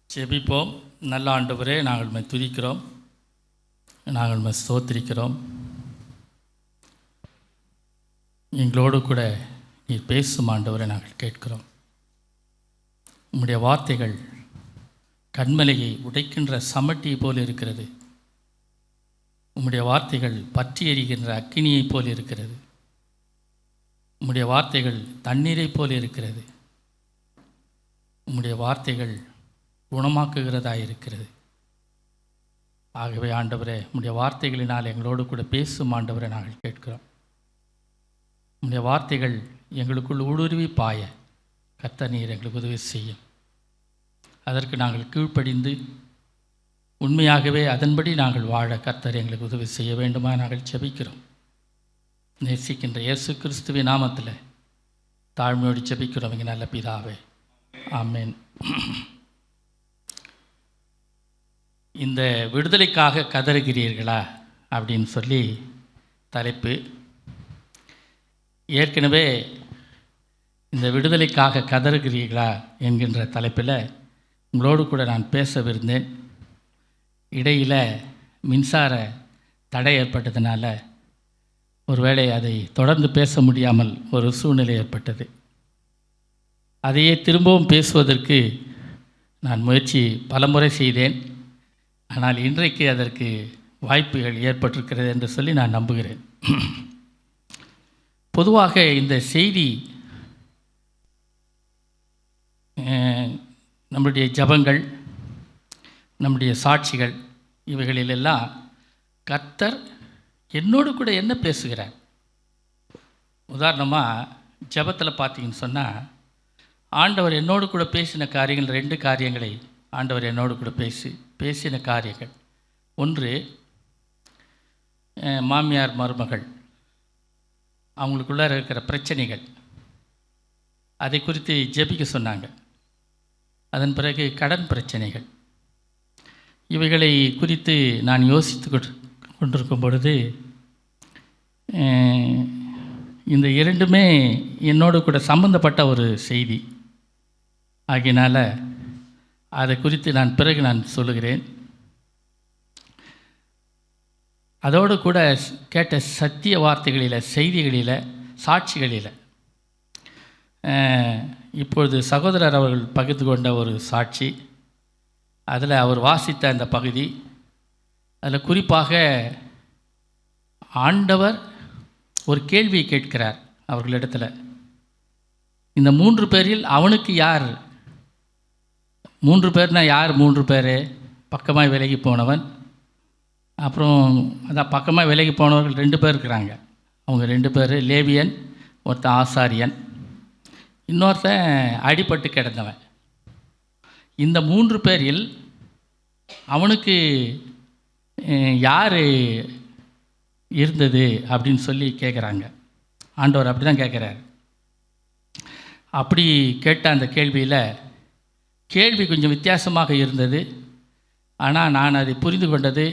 ஜெபிப்போம். நல்ல ஆண்டவரே, நாங்கள் உம்மை துதிக்கிறோம், நாங்கள் உம்மை ஸ்தோத்திரிக்கிறோம். எங்களோடு கூட நீர் பேசும் ஆண்டவரை நாங்கள் கேட்கிறோம். உம்முடைய வார்த்தைகள் கண்மலையை உடைக்கின்ற சமட்டியை போல் இருக்கிறது. உம்முடைய வார்த்தைகள் பற்றி எரிகின்ற அக்கினியைப் போல் இருக்கிறது. உம்முடைய வார்த்தைகள் தண்ணீரைப் போல் இருக்கிறது. உம்முடைய வார்த்தைகள் குணமாக்குகிறதாக இருக்கிறது. ஆகவே ஆண்டவரே, உம்முடைய வார்த்தைகளினால் எங்களோடு கூட பேசும் ஆண்டவரை நாங்கள் கேட்கிறோம். உம்முடைய வார்த்தைகள் எங்களுக்குள் ஊடுருவி பாய கர்த்தர் நீர் எங்களுக்கு உதவி செய்யும். அதற்கு நாங்கள் கீழ்ப்படிந்து உண்மையாகவே அதன்படி நாங்கள் வாழ கர்த்தர் எங்களுக்கு உதவி செய்ய வேண்டுமா நாங்கள் ஜெபிக்கிறோம். நேசிக்கின்ற இயேசு கிறிஸ்துவின் நாமத்தில் தாழ்மையோடு ஜெபிக்கிறோம் எங்கள் நல்ல பிதாவே, ஆமென். இந்த விடுதலைக்காக கதறுகிறீர்களா அப்படின்னு சொல்லி தலைப்பு. ஏற்கனவே இந்த விடுதலைக்காக கதறுகிறீர்களா என்கின்ற தலைப்பில் உங்களோடு கூட நான் பேசவிருந்தேன். இடையில் மின்சார தடை ஏற்பட்டதுனால ஒருவேளை அதை தொடர்ந்து பேச முடியாமல் ஒரு சூழ்நிலை ஏற்பட்டது. அதையே திரும்பவும் பேசுவதற்கு நான் முயற்சி பலமுறை செய்தேன். ஆனால் இன்றைக்கு அதற்கு வாய்ப்புகள் ஏற்பட்டிருக்கிறது என்று சொல்லி நான் நம்புகிறேன். பொதுவாக இந்த செய்தி நம்முடைய ஜபங்கள், நம்முடைய சாட்சிகள், இவைகளிலெல்லாம் கர்த்தர் என்னோடு கூட என்ன பேசுகிறார். உதாரணமாக ஜபத்தில் பார்த்தீங்கன்னு சொன்னால், ஆண்டவர் என்னோடு கூட பேசின காரியங்கள், 2 காரியங்களை ஆண்டவர் என்னோடு கூட பேசின காரியங்கள். ஒன்று, மாமியார் மருமகள் அவங்களுக்குள்ளே இருக்கிற பிரச்சனைகள், அதை குறித்து ஜெபிக்க சொன்னாங்க. அதன் பிறகு கடன் பிரச்சனைகள், இவைகளை குறித்து நான் யோசித்து கொண்டிருக்கும் பொழுது இந்த 2மே என்னோடு கூட சம்பந்தப்பட்ட ஒரு செய்தி ஆகியனால அதை குறித்து பிறகு நான் சொல்லுகிறேன். அதோடு கூட கேட்ட சத்திய வார்த்தைகளில், செய்திகளில், சாட்சிகளில் இப்பொழுது சகோதரர் அவர்கள் பகிர்ந்து கொண்ட ஒரு சாட்சி, அதில் அவர் வாசித்த அந்த பகுதி, அதில் குறிப்பாக ஆண்டவர் ஒரு கேள்வியை கேட்கிறார் அவர்களிடத்தில். இந்த 3 பேரில் அவனுக்கு யார்? 3 பேர்னா யார்? 3 பேர் பக்கமாக விலகி போனவன், அப்புறம் அதான் பக்கமாக விலகி போனவர்கள் 2 பேர் இருக்கிறாங்க. அவங்க 2 பேர், லேவியன், ஒருத்தன் ஆசாரியன், இன்னொருத்தன் அடிபட்டு கிடந்தவன். இந்த 3 பேரில் அவனுக்கு யார் இருந்தது அப்படின்னு சொல்லி கேட்குறாங்க. ஆண்டவர் அப்படி தான் கேட்குறார். அப்படி கேட்ட அந்த கேள்வி கொஞ்சம் வித்தியாசமாக இருந்தது. ஆனால் நான் அதை புரிந்து கொண்டது,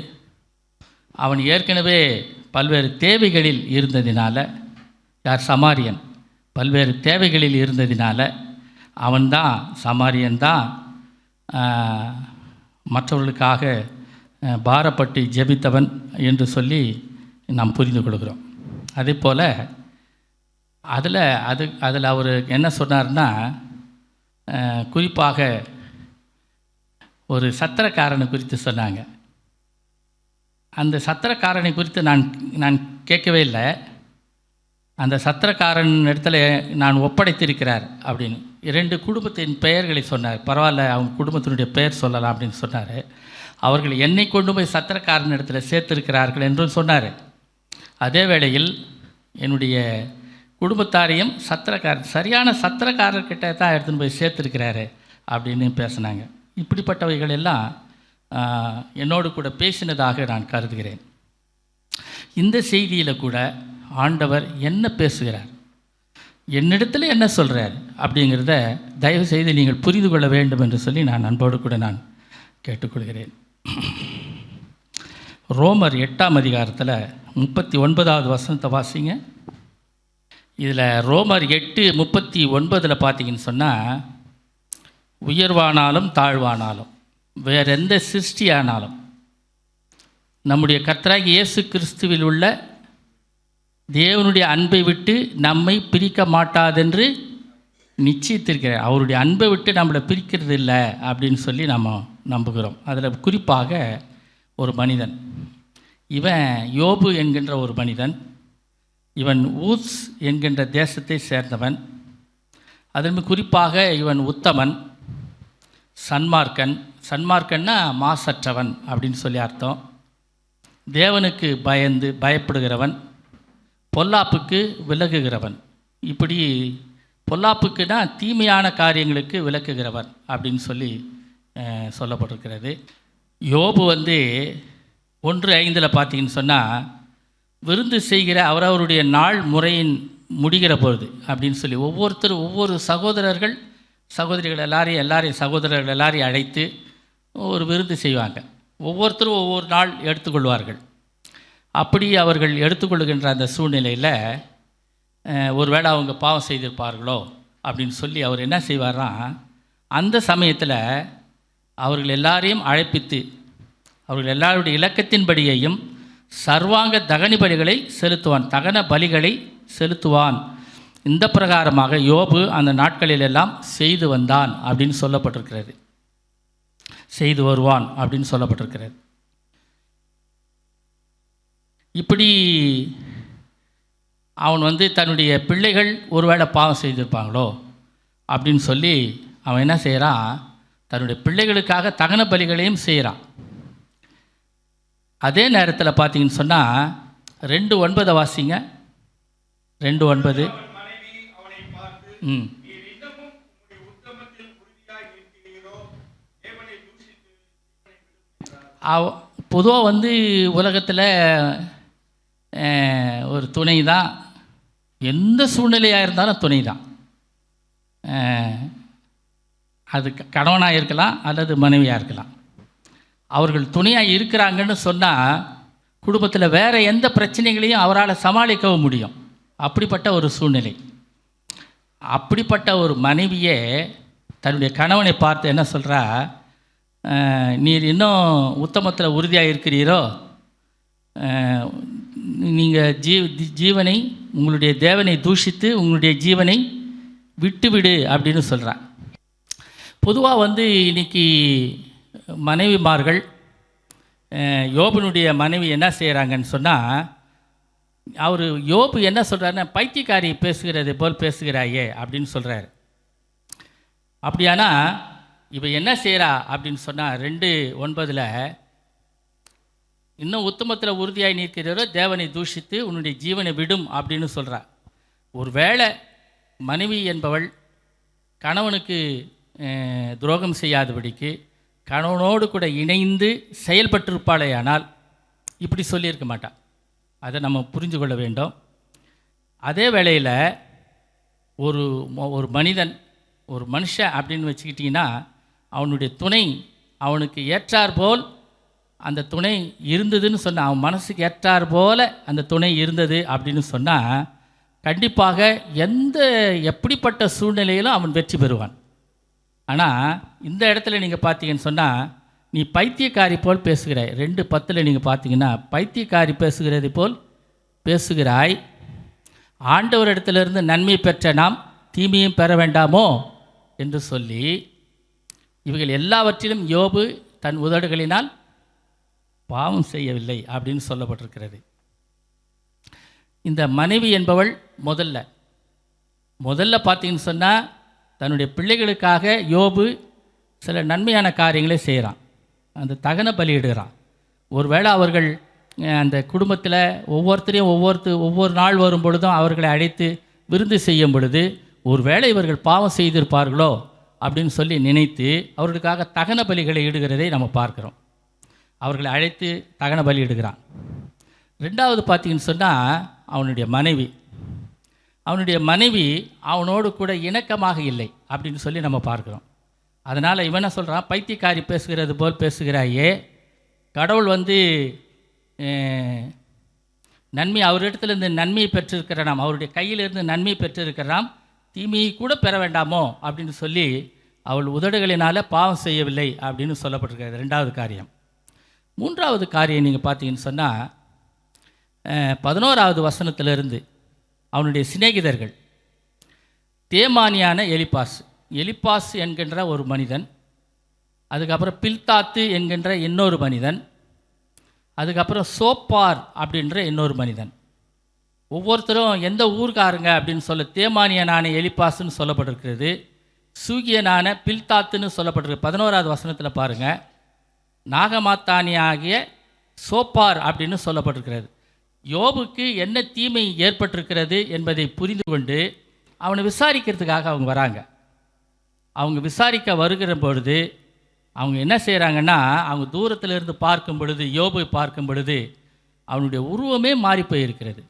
அவன் ஏற்கனவே பல்வேறு தேவைகளில் இருந்ததினால, யார்? சமாரியன். பல்வேறு தேவைகளில் இருந்ததினால அவன்தான், சமாரியன்தான் மற்றவர்களுக்காக பாரப்பட்டு ஜெபித்தவன் என்று சொல்லி நாம் புரிந்து கொள்கிறோம். அதே போல் அதில் அவர் என்ன சொன்னார்னா, குறிப்பாக ஒரு சத்திரக்காரனை குறித்து சொன்னாங்க. அந்த சத்திரக்காரனை குறித்து நான் கேட்கவே இல்லை. அந்த சத்திரக்காரன் இடத்துல நான் ஒப்படைத்திருக்கிறார் அப்படின்னு 2 குடும்பத்தின் பெயர்களை சொன்னார். பரவாயில்ல, அவங்க குடும்பத்தினுடைய பெயர் சொல்லலாம் அப்படின்னு சொன்னார். அவர்கள் என்னை கொண்டு போய் சத்திரக்காரன் இடத்துல சேர்த்திருக்கிறார்கள் என்றும் சொன்னார். அதே வேளையில் என்னுடைய குடும்பத்தாரையும் சரியான சத்திரக்காரர்கிட்ட தான் எடுத்துன்னு போய் சேர்த்துருக்கிறாரு அப்படின்னு பேசினாங்க. இப்படிப்பட்டவைகள் எல்லாம் என்னோடு கூட பேசினதாக நான் கருதுகிறேன். இந்த செய்தியில் கூட ஆண்டவர் என்ன பேசுகிறார், என்னிடத்தில் என்ன சொல்கிறார் அப்படிங்கிறத தயவு செய்து நீங்கள் புரிந்து கொள்ள வேண்டும் என்று சொல்லி நான் அன்போடு கூட நான் கேட்டுக்கொள்கிறேன். ரோமர் 8ஆம் அதிகாரத்தில் 39வது வசனத்தை வாசிங்க. இதில் ரோமர் 8:39 பார்த்தீங்கன்னு சொன்னால், உயர்வானாலும் தாழ்வானாலும் வேற எந்த சிருஷ்டியானாலும் நம்முடைய கர்த்தராகிய இயேசு கிறிஸ்துவில் உள்ள தேவனுடைய அன்பை விட்டு நம்மை பிரிக்க மாட்டாதென்று நிச்சயித்திருக்கிறார். அவருடைய அன்பை விட்டு நம்மளை பிரிக்கிறது இல்லை அப்படின்னு சொல்லி நம்ம நம்புகிறோம். அதில் குறிப்பாக ஒரு மனிதன், இவன் யோபு என்கின்ற ஒரு மனிதன். இவன் ஊஸ் என்கின்ற தேசத்தை சேர்ந்தவன். அதில் குறிப்பாக இவன் உத்தமன், சன்மார்க்கன். சன்மார்க்கன்னா மாசற்றவன் அப்படின்னு சொல்லி அர்த்தம். தேவனுக்கு பயப்படுகிறவன், பொல்லாப்புக்கு விலகுகிறவன். இப்படி பொல்லாப்புக்குன்னா தீமையான காரியங்களுக்கு விலக்குகிறவன் அப்படின்னு சொல்லி சொல்லப்பட்டிருக்கிறது. யோபு 1:5 பார்த்தீங்கன்னு சொன்னால், விருந்து செய்கிற அவரவருடைய நாள் முறையின் முடிகிற பொழுது அப்படின்னு சொல்லி ஒவ்வொரு சகோதரிகள் எல்லாரையும் சகோதரர்கள் எல்லாரையும் அழைத்து ஒரு விருந்து செய்வாங்க. ஒவ்வொருத்தரும் ஒவ்வொரு நாள் எடுத்துக்கொள்வார்கள். அப்படி அவர்கள் எடுத்துக்கொள்கின்ற அந்த சூழ்நிலையில் ஒருவேளை அவங்க பாவம் செய்திருப்பார்களோ அப்படின்னு சொல்லி அவர் என்ன செய்வார்னா, அந்த சமயத்தில் அவர்கள் எல்லாரையும் அழைப்பித்து அவர்கள் எல்லாருடைய இலக்கத்தின்படியையும் சர்வாங்க தகன பலிகளை செலுத்துவான். இந்த பிரகாரமாக யோபு அந்த நாட்களிலெல்லாம் செய்து வந்தான் அப்படின்னு சொல்லப்பட்டிருக்கிறது. செய்து வருவான் அப்படின்னு சொல்லப்பட்டிருக்கிறது. இப்படி அவன் தன்னுடைய பிள்ளைகள் ஒருவேளை பாவம் செய்திருப்பாங்களோ அப்படின்னு சொல்லி அவன் என்ன செய்கிறான், தன்னுடைய பிள்ளைகளுக்காக தகன பலிகளையும் செய்கிறான். அதே நேரத்தில் பார்த்தீங்கன்னு சொன்னால் 2:9 வாசிங்க. 2:9. பொதுவாக உலகத்தில் ஒரு துணை தான், எந்த சூழ்நிலையாக இருந்தாலும் துணை தான். அது கணவனாக இருக்கலாம் அல்லது மனைவியாக இருக்கலாம். அவர்கள் துணையாக இருக்கிறாங்கன்னு சொன்னால் குடும்பத்தில் வேறு எந்த பிரச்சனைகளையும் அவரால் சமாளிக்கவும் முடியும். அப்படிப்பட்ட ஒரு சூழ்நிலை. அப்படிப்பட்ட ஒரு மனைவியே தன்னுடைய கணவனை பார்த்து என்ன சொல்கிறா, நீர் இன்னும் உத்தமத்தில் உறுதியாக இருக்கிறீரோ, நீங்கள் ஜீவனை உங்களுடைய தேவனை தூஷித்து உங்களுடைய ஜீவனை விட்டுவிடு அப்படின்னு சொல்கிறார். பொதுவாக இன்றைக்கி மனைவிமார்கள் யோபனுடைய மனைவி என்ன செய்கிறாங்கன்னு சொன்னால், யோபு என்ன சொல்கிறாருன்னா, பைத்தியக்காரி பேசுகிறது போல் பேசுகிறாயே அப்படின்னு சொல்கிறாரு. அப்படியானா இப்போ என்ன செய்கிறா அப்படின்னு சொன்னால் 2:9 இன்னும் உத்தமத்தில் உறுதியாய் நிற்கிறவரோ தேவனை தூஷித்து உன்னுடைய ஜீவனை விடும் அப்படின்னு சொல்கிறா. ஒரு வேளை மனைவி என்பவள் கணவனுக்கு துரோகம் செய்யாதபடிக்கு கணவனோடு கூட இணைந்து செயல்பட்டிருப்பாளே ஆனால் இப்படி சொல்லியிருக்க மாட்டாள். அதை நம்ம புரிந்து கொள்ள வேண்டும். அதே வேளையில் ஒரு மனிதன், ஒரு மனுஷன் அப்படின்னு வச்சுக்கிட்டிங்கன்னா, அவனுடைய துணை அவனுக்கு ஏற்றார் போல் அந்த துணை இருந்ததுன்னு சொன்னால், அவன் மனசுக்கு ஏற்றார் போல் அந்த துணை இருந்தது அப்படின்னு சொன்னால், கண்டிப்பாக எப்படிப்பட்ட சூழ்நிலையிலும் அவன் வெற்றி பெறுவான். ஆனால் இந்த இடத்துல நீங்கள் பார்த்தீங்கன்னு சொன்னால், நீ பைத்தியக்காரி போல் பேசுகிறாய். 2:10 நீங்கள் பார்த்தீங்கன்னா, பைத்தியக்காரி பேசுகிறது போல் பேசுகிறாய், ஆண்டவரிடத்திலிருந்து நன்மை பெற்ற நாம் தீமையும் பெற வேண்டாமோ என்று சொல்லி, இவைகள் எல்லாவற்றிலும் யோபு தன் உதடுகளினால் பாவம் செய்யவில்லை அப்படின்னு சொல்லப்பட்டிருக்கிறது. இந்த மனைவி என்பவள் முதல்ல பார்த்தீங்கன்னு சொன்னால், தன்னுடைய பிள்ளைகளுக்காக யோபு சில நன்மையான காரியங்களை செய்கிறான். அந்த தகன பலியிடுகிறான். ஒருவேளை அவர்கள் அந்த குடும்பத்தில் ஒவ்வொருத்தரையும் ஒவ்வொரு நாள் வரும் பொழுதும் அவர்களை அழைத்து விருந்து செய்யும் பொழுது, ஒருவேளை இவர்கள் பாவம் செய்திருப்பார்களோ அப்படின்னு சொல்லி நினைத்து அவர்களுக்காக தகன பலிகளை இடுகிறதை நம்ம பார்க்குறோம். அவர்களை அழைத்து தகன பலி இடுகிறான். 2வது பார்த்தீங்கன்னு சொன்னால், அவனுடைய மனைவி அவனோடு கூட இணக்கமாக இல்லை அப்படின்னு சொல்லி நம்ம பார்க்குறோம். அதனால் இவனை சொல்கிறான், பைத்தியக்காரி பேசுகிறது போல் பேசுகிறாயே, கடவுள் நன்மை அவரிடத்துலேருந்து நன்மையை பெற்றிருக்கிற நாம், அவருடைய கையிலிருந்து நன்மை பெற்றிருக்கிற நாம் தீமையை கூட பெற வேண்டாமோ அப்படின்னு சொல்லி அவள் உதடுகளினால் பாவம் செய்யவில்லை அப்படின்னு சொல்லப்பட்டிருக்கிறது. ரெண்டாவது காரியம். மூன்றாவது காரியம் நீங்கள் பார்த்தீங்கன்னு சொன்னால் 11வது வசனத்திலிருந்து அவனுடைய சிநேகிதர்கள் தேமானியான எலிப்பாஸ் என்கின்ற ஒரு மனிதன், அதுக்கப்புறம் பில்தாத்து என்கின்ற இன்னொரு மனிதன், அதுக்கப்புறம் சோப்பார் அப்படின்ற இன்னொரு மனிதன். ஒவ்வொருத்தரும் எந்த ஊர்காரங்க அப்படின்னு சொல்ல தேமானியனான எலிப்பாஸ்ன்னு சொல்லப்பட்டிருக்கிறது, சூகியனான பில்தாத்துன்னு சொல்லப்பட்டிருக்கு. 11வது வசனத்தில் பாருங்கள், நாகமாத்தானியாகிய சோப்பார் அப்படின்னு சொல்லப்பட்டிருக்கிறது. யோபுக்கு என்ன தீமை ஏற்பட்டிருக்கிறது என்பதை புரிந்து கொண்டு அவனை விசாரிக்கிறதுக்காக அவங்க வராங்க. அவங்க விசாரிக்க வருகிற பொழுது அவங்க என்ன செய்கிறாங்கன்னா, அவங்க தூரத்திலிருந்து பார்க்கும் பொழுது, யோபை பார்க்கும் பொழுது அவனுடைய உருவமே மாறி போயிருக்கிறது.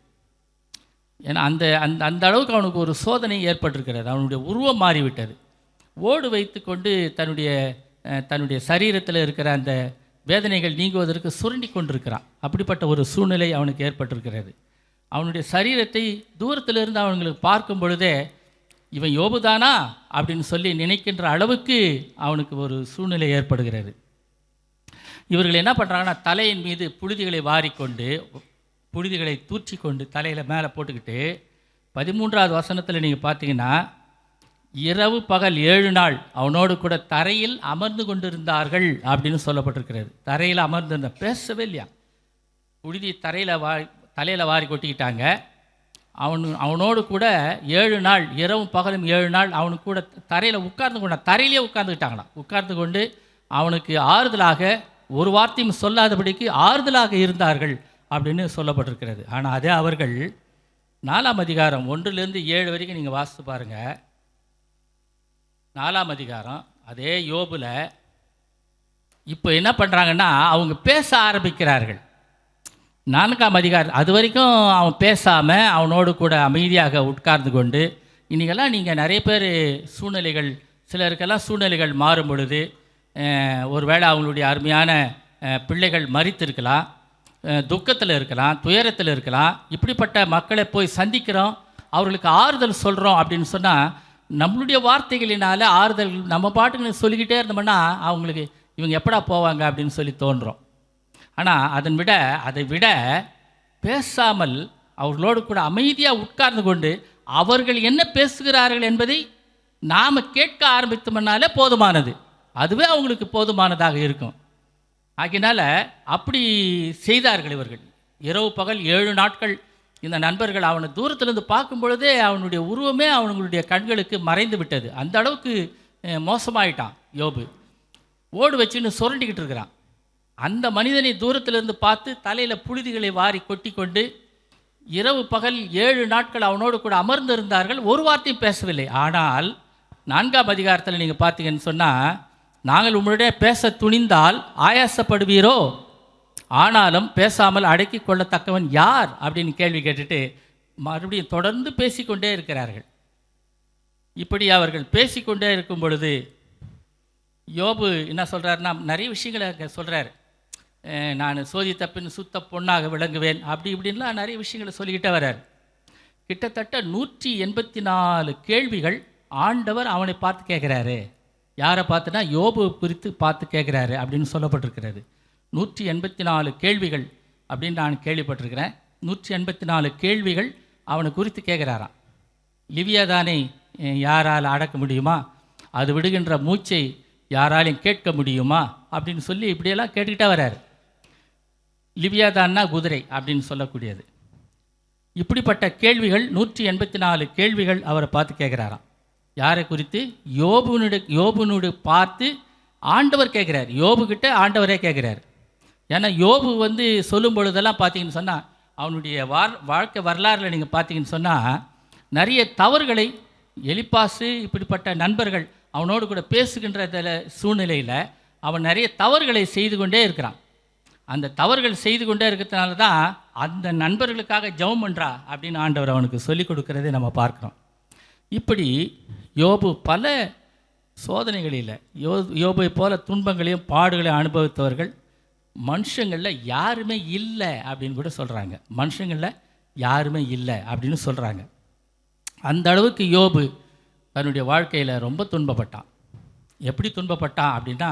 ஏன்னா அந்த அந்த அந்த அளவுக்கு அவனுக்கு ஒரு சோதனை ஏற்பட்டிருக்கிறது. அவனுடைய உருவம் மாறிவிட்டது. ஓடு வைத்து கொண்டு தன்னுடைய சரீரத்தில் இருக்கிற அந்த வேதனைகள் நீங்குவதற்கு சுரண்டி கொண்டிருக்கிறான். அப்படிப்பட்ட ஒரு சூழ்நிலை அவனுக்கு ஏற்பட்டிருக்கிறது. அவனுடைய சரீரத்தை தூரத்திலிருந்து அவங்களுக்கு பார்க்கும் பொழுதே இவன் யோபுதானா அப்படின்னு சொல்லி நினைக்கின்ற அளவுக்கு அவனுக்கு ஒரு சூழ்நிலை ஏற்படுகிறது. இவர்கள் என்ன பண்ணுறாங்கன்னா, தலையின் மீது புழுதிகளை வாரிக்கொண்டு, புழுதிகளை தூற்றி கொண்டு தலையில் மேலே போட்டுக்கிட்டு 13வது வசனத்தில் நீங்கள் பார்த்தீங்கன்னா, இரவு பகல் 7 நாள் அவனோடு கூட தரையில் அமர்ந்து கொண்டிருந்தார்கள் அப்படின்னு சொல்லப்பட்டிருக்கிறது. தரையில் அமர்ந்திருந்த, பேசவே இல்லையா, புழுதி தலையில் வாரி கொட்டிக்கிட்டாங்க. அவனோடு கூட 7 நாள், இரவும் பகலும் 7 நாள் அவனுக்கு கூட தரையில் தரையிலே உட்கார்ந்துக்கிட்டாங்களாம். உட்கார்ந்து கொண்டு அவனுக்கு ஆறுதலாக, ஒரு வார்த்தையும் சொல்லாதபடிக்கு ஆறுதலாக இருந்தார்கள் அப்படின்னு சொல்லப்பட்டிருக்கிறது. ஆனால் அதே அவர்கள் 4ஆம் அதிகாரம் 1லேருந்து 7 வரைக்கும் நீங்கள் வாசித்து பாருங்கள். 4ஆம் அதிகாரம் அதே யோபுல இப்போ என்ன பண்ணுறாங்கன்னா, அவங்க பேச ஆரம்பிக்கிறார்கள். 4ஆம் அதிகாரம் அது வரைக்கும் அவன் பேசாமல் அவனோடு கூட அமைதியாக உட்கார்ந்து கொண்டு, இன்றைக்கெல்லாம் நீங்கள் நிறைய பேர் சூழ்நிலைகள், சிலருக்கெல்லாம் சூழ்நிலைகள் மாறும் பொழுது, ஒருவேளை அவங்களுடைய அருமையான பிள்ளைகள் மரித்திருக்கலாம், துக்கத்தில் இருக்கலாம், துயரத்தில் இருக்கலாம். இப்படிப்பட்ட மக்களை போய் சந்திக்கிறோம், அவர்களுக்கு ஆறுதல் சொல்கிறோம் அப்படின்னு சொன்னால், நம்மளுடைய வார்த்தைகளினால் ஆறுதல் நம்ம பாட்டுக்கு சொல்லிக்கிட்டே இருந்தோம்னா அவங்களுக்கு இவங்க எப்படா போவாங்க அப்படின்னு சொல்லி தோன்றும். ஆனால் அதை விட பேசாமல் அவர்களோடு கூட அமைதியாக உட்கார்ந்து கொண்டு அவர்கள் என்ன பேசுகிறார்கள் என்பதை நாம் கேட்க ஆரம்பித்தோம்னாலே போதுமானது. அதுவே அவங்களுக்கு போதுமானதாக இருக்கும். ஆகினால அப்படி செய்தார்கள் இவர்கள். இரவு பகல் 7 நாட்கள் இந்த நண்பர்கள் அவனை தூரத்திலிருந்து பார்க்கும் பொழுதே அவனுடைய உருவமே அவங்களுடைய கண்களுக்கு மறைந்து விட்டது. அந்த அளவுக்கு மோசமாயிட்டான் யோபு. ஓடு வச்சுன்னு சுரண்டிக்கிட்டு இருக்கிறான். அந்த மனிதனை தூரத்திலிருந்து பார்த்து தலையில் புழுதிகளை வாரி கொட்டி கொண்டு இரவு பகல் 7 நாட்கள் அவனோடு கூட அமர்ந்திருந்தார்கள். ஒரு வார்த்தையும் பேசவில்லை. ஆனால் 4ஆம் அதிகாரத்தில் நீங்கள் பார்த்தீங்கன்னு சொன்னால், நாங்கள் உங்களுடைய பேச துணிந்தால் ஆயாசப்படுவீரோ, ஆனாலும் பேசாமல் அடக்கி கொள்ளத்தக்கவன் யார் அப்படின்னு கேள்வி கேட்டுட்டு மறுபடியும் தொடர்ந்து பேசிக்கொண்டே இருக்கிறார்கள். இப்படி அவர்கள் பேசிக்கொண்டே இருக்கும் பொழுது யோபு என்ன சொல்கிறாருன்னா, நிறைய விஷயங்களை சொல்கிறார். நான் சோதி தப்பின் சுத்த பொண்ணாக விளங்குவேன், அப்படி இப்படின்லாம் நிறைய விஷயங்களை சொல்லிக்கிட்டே வர்றார். கிட்டத்தட்ட 184 கேள்விகள் ஆண்டவர் அவனை பார்த்து கேட்குறாரு. யாரை பார்த்துனா யோபு குறித்து பார்த்து கேட்குறாரு அப்படின்னு சொல்லப்பட்டிருக்கிறது. 184 கேள்விகள் அப்படின்னு நான் கேள்விப்பட்டிருக்கிறேன். 184 கேள்விகள் அவனை குறித்து கேட்குறாராம். லிவியாதானை யாரால் அடக்க முடியுமா, அது விடுகின்ற மூச்சை யாராலையும் கேட்க முடியுமா அப்படின்னு சொல்லி இப்படியெல்லாம் கேட்டுக்கிட்டே வர்றாரு. லிவியாதான்னா குதிரை அப்படின்னு சொல்லக்கூடியது. இப்படிப்பட்ட கேள்விகள் 184 கேள்விகள் அவரை பார்த்து கேட்குறாராம். யாரை குறித்து? யோபுனுடைய பார்த்து ஆண்டவர் கேட்குறார். யோபுக்கிட்ட ஆண்டவரே கேட்குறார். ஏன்னா யோபு சொல்லும் பொழுதெல்லாம் பார்த்தீங்கன்னு சொன்னால், அவனுடைய வாழ்க்கை வரலாறுல நீங்கள் பார்த்தீங்கன்னு சொன்னால், நிறைய தவறுகளை எலிப்பாசு இப்படிப்பட்ட நண்பர்கள் அவனோடு கூட பேசுகின்ற சூழ்நிலையில் அவன் நிறைய தவறுகளை செய்து கொண்டே இருக்கிறான். அந்த தவறுகள் செய்து கொண்டே இருக்கிறதுனால தான் அந்த நண்பர்களுக்காக ஜெபம் பண்ணுறா அப்படின்னு ஆண்டவர் அவனுக்கு சொல்லிக் கொடுக்கறதை நம்ம பார்க்குறோம். இப்படி யோபு பல சோதனைகளில் யோபை போல துன்பங்களையும் பாடுகளையும் அனுபவித்தவர்கள் மனுஷங்களில் யாருமே இல்லை அப்படின்னு கூட சொல்கிறாங்க. மனுஷங்களில் யாருமே இல்லை அப்படின்னு சொல்கிறாங்க. அந்த அளவுக்கு யோபு தன்னுடைய வாழ்க்கையில் ரொம்ப துன்பப்பட்டான். எப்படி துன்பப்பட்டான் அப்படின்னா,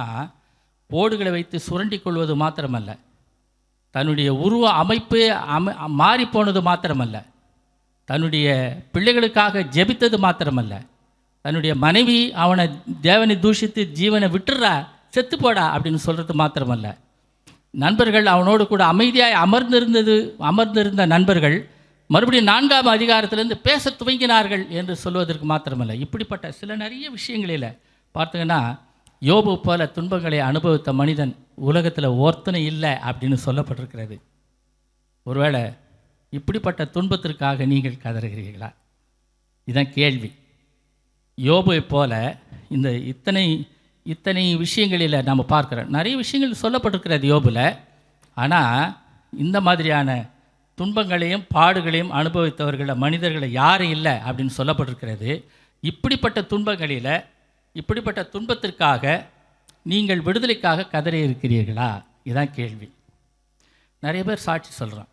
ஓடுகளை வைத்து சுரண்டி கொள்வது மாத்திரமல்ல, தன்னுடைய உருவ அமைப்பு மாறிப்போனது மாத்திரமல்ல, தன்னுடைய பிள்ளைகளுக்காக ஜெபித்தது மாத்திரமல்ல, தன்னுடைய மனைவி அவனை தேவனை தூஷித்து ஜீவனை விட்டுறா, செத்து போடா அப்படின்னு சொல்கிறது மாத்திரமல்ல, நண்பர்கள் அவனோடு கூட அமைதியாய் அமர்ந்திருந்த நண்பர்கள் மறுபடியும் 4ஆம் அதிகாரத்திலிருந்து பேச துவங்கினார்கள் என்று சொல்வதற்கு மாத்திரமல்ல, இப்படிப்பட்ட சில நிறைய விஷயங்களில் பார்த்தீங்கன்னா, யோபு போல துன்பங்களை அனுபவித்த மனிதன் உலகத்தில் ஒருத்தனை இல்லை அப்படின்னு சொல்லப்பட்டிருக்கிறது. ஒருவேளை இப்படிப்பட்ட துன்பத்திற்காக நீங்கள் கதறுகிறீர்களா? இதுதான் கேள்வி. யோபுவை போல இந்த இத்தனை விஷயங்களில் நம்ம பார்க்குறோம். நிறைய விஷயங்கள் சொல்லப்பட்டிருக்கிறது யோபில். ஆனால் இந்த மாதிரியான துன்பங்களையும் பாடுகளையும் அனுபவித்தவர்களை மனிதர்களை யாரும் இல்லை அப்படின்னு சொல்லப்பட்டிருக்கிறது. இப்படிப்பட்ட துன்பங்களில், இப்படிப்பட்ட துன்பத்திற்காக நீங்கள் விடுதலைக்காக கதறி இருக்கிறீர்களா? இதுதான் கேள்வி. நிறைய பேர் சாட்சி சொல்கிறோம்.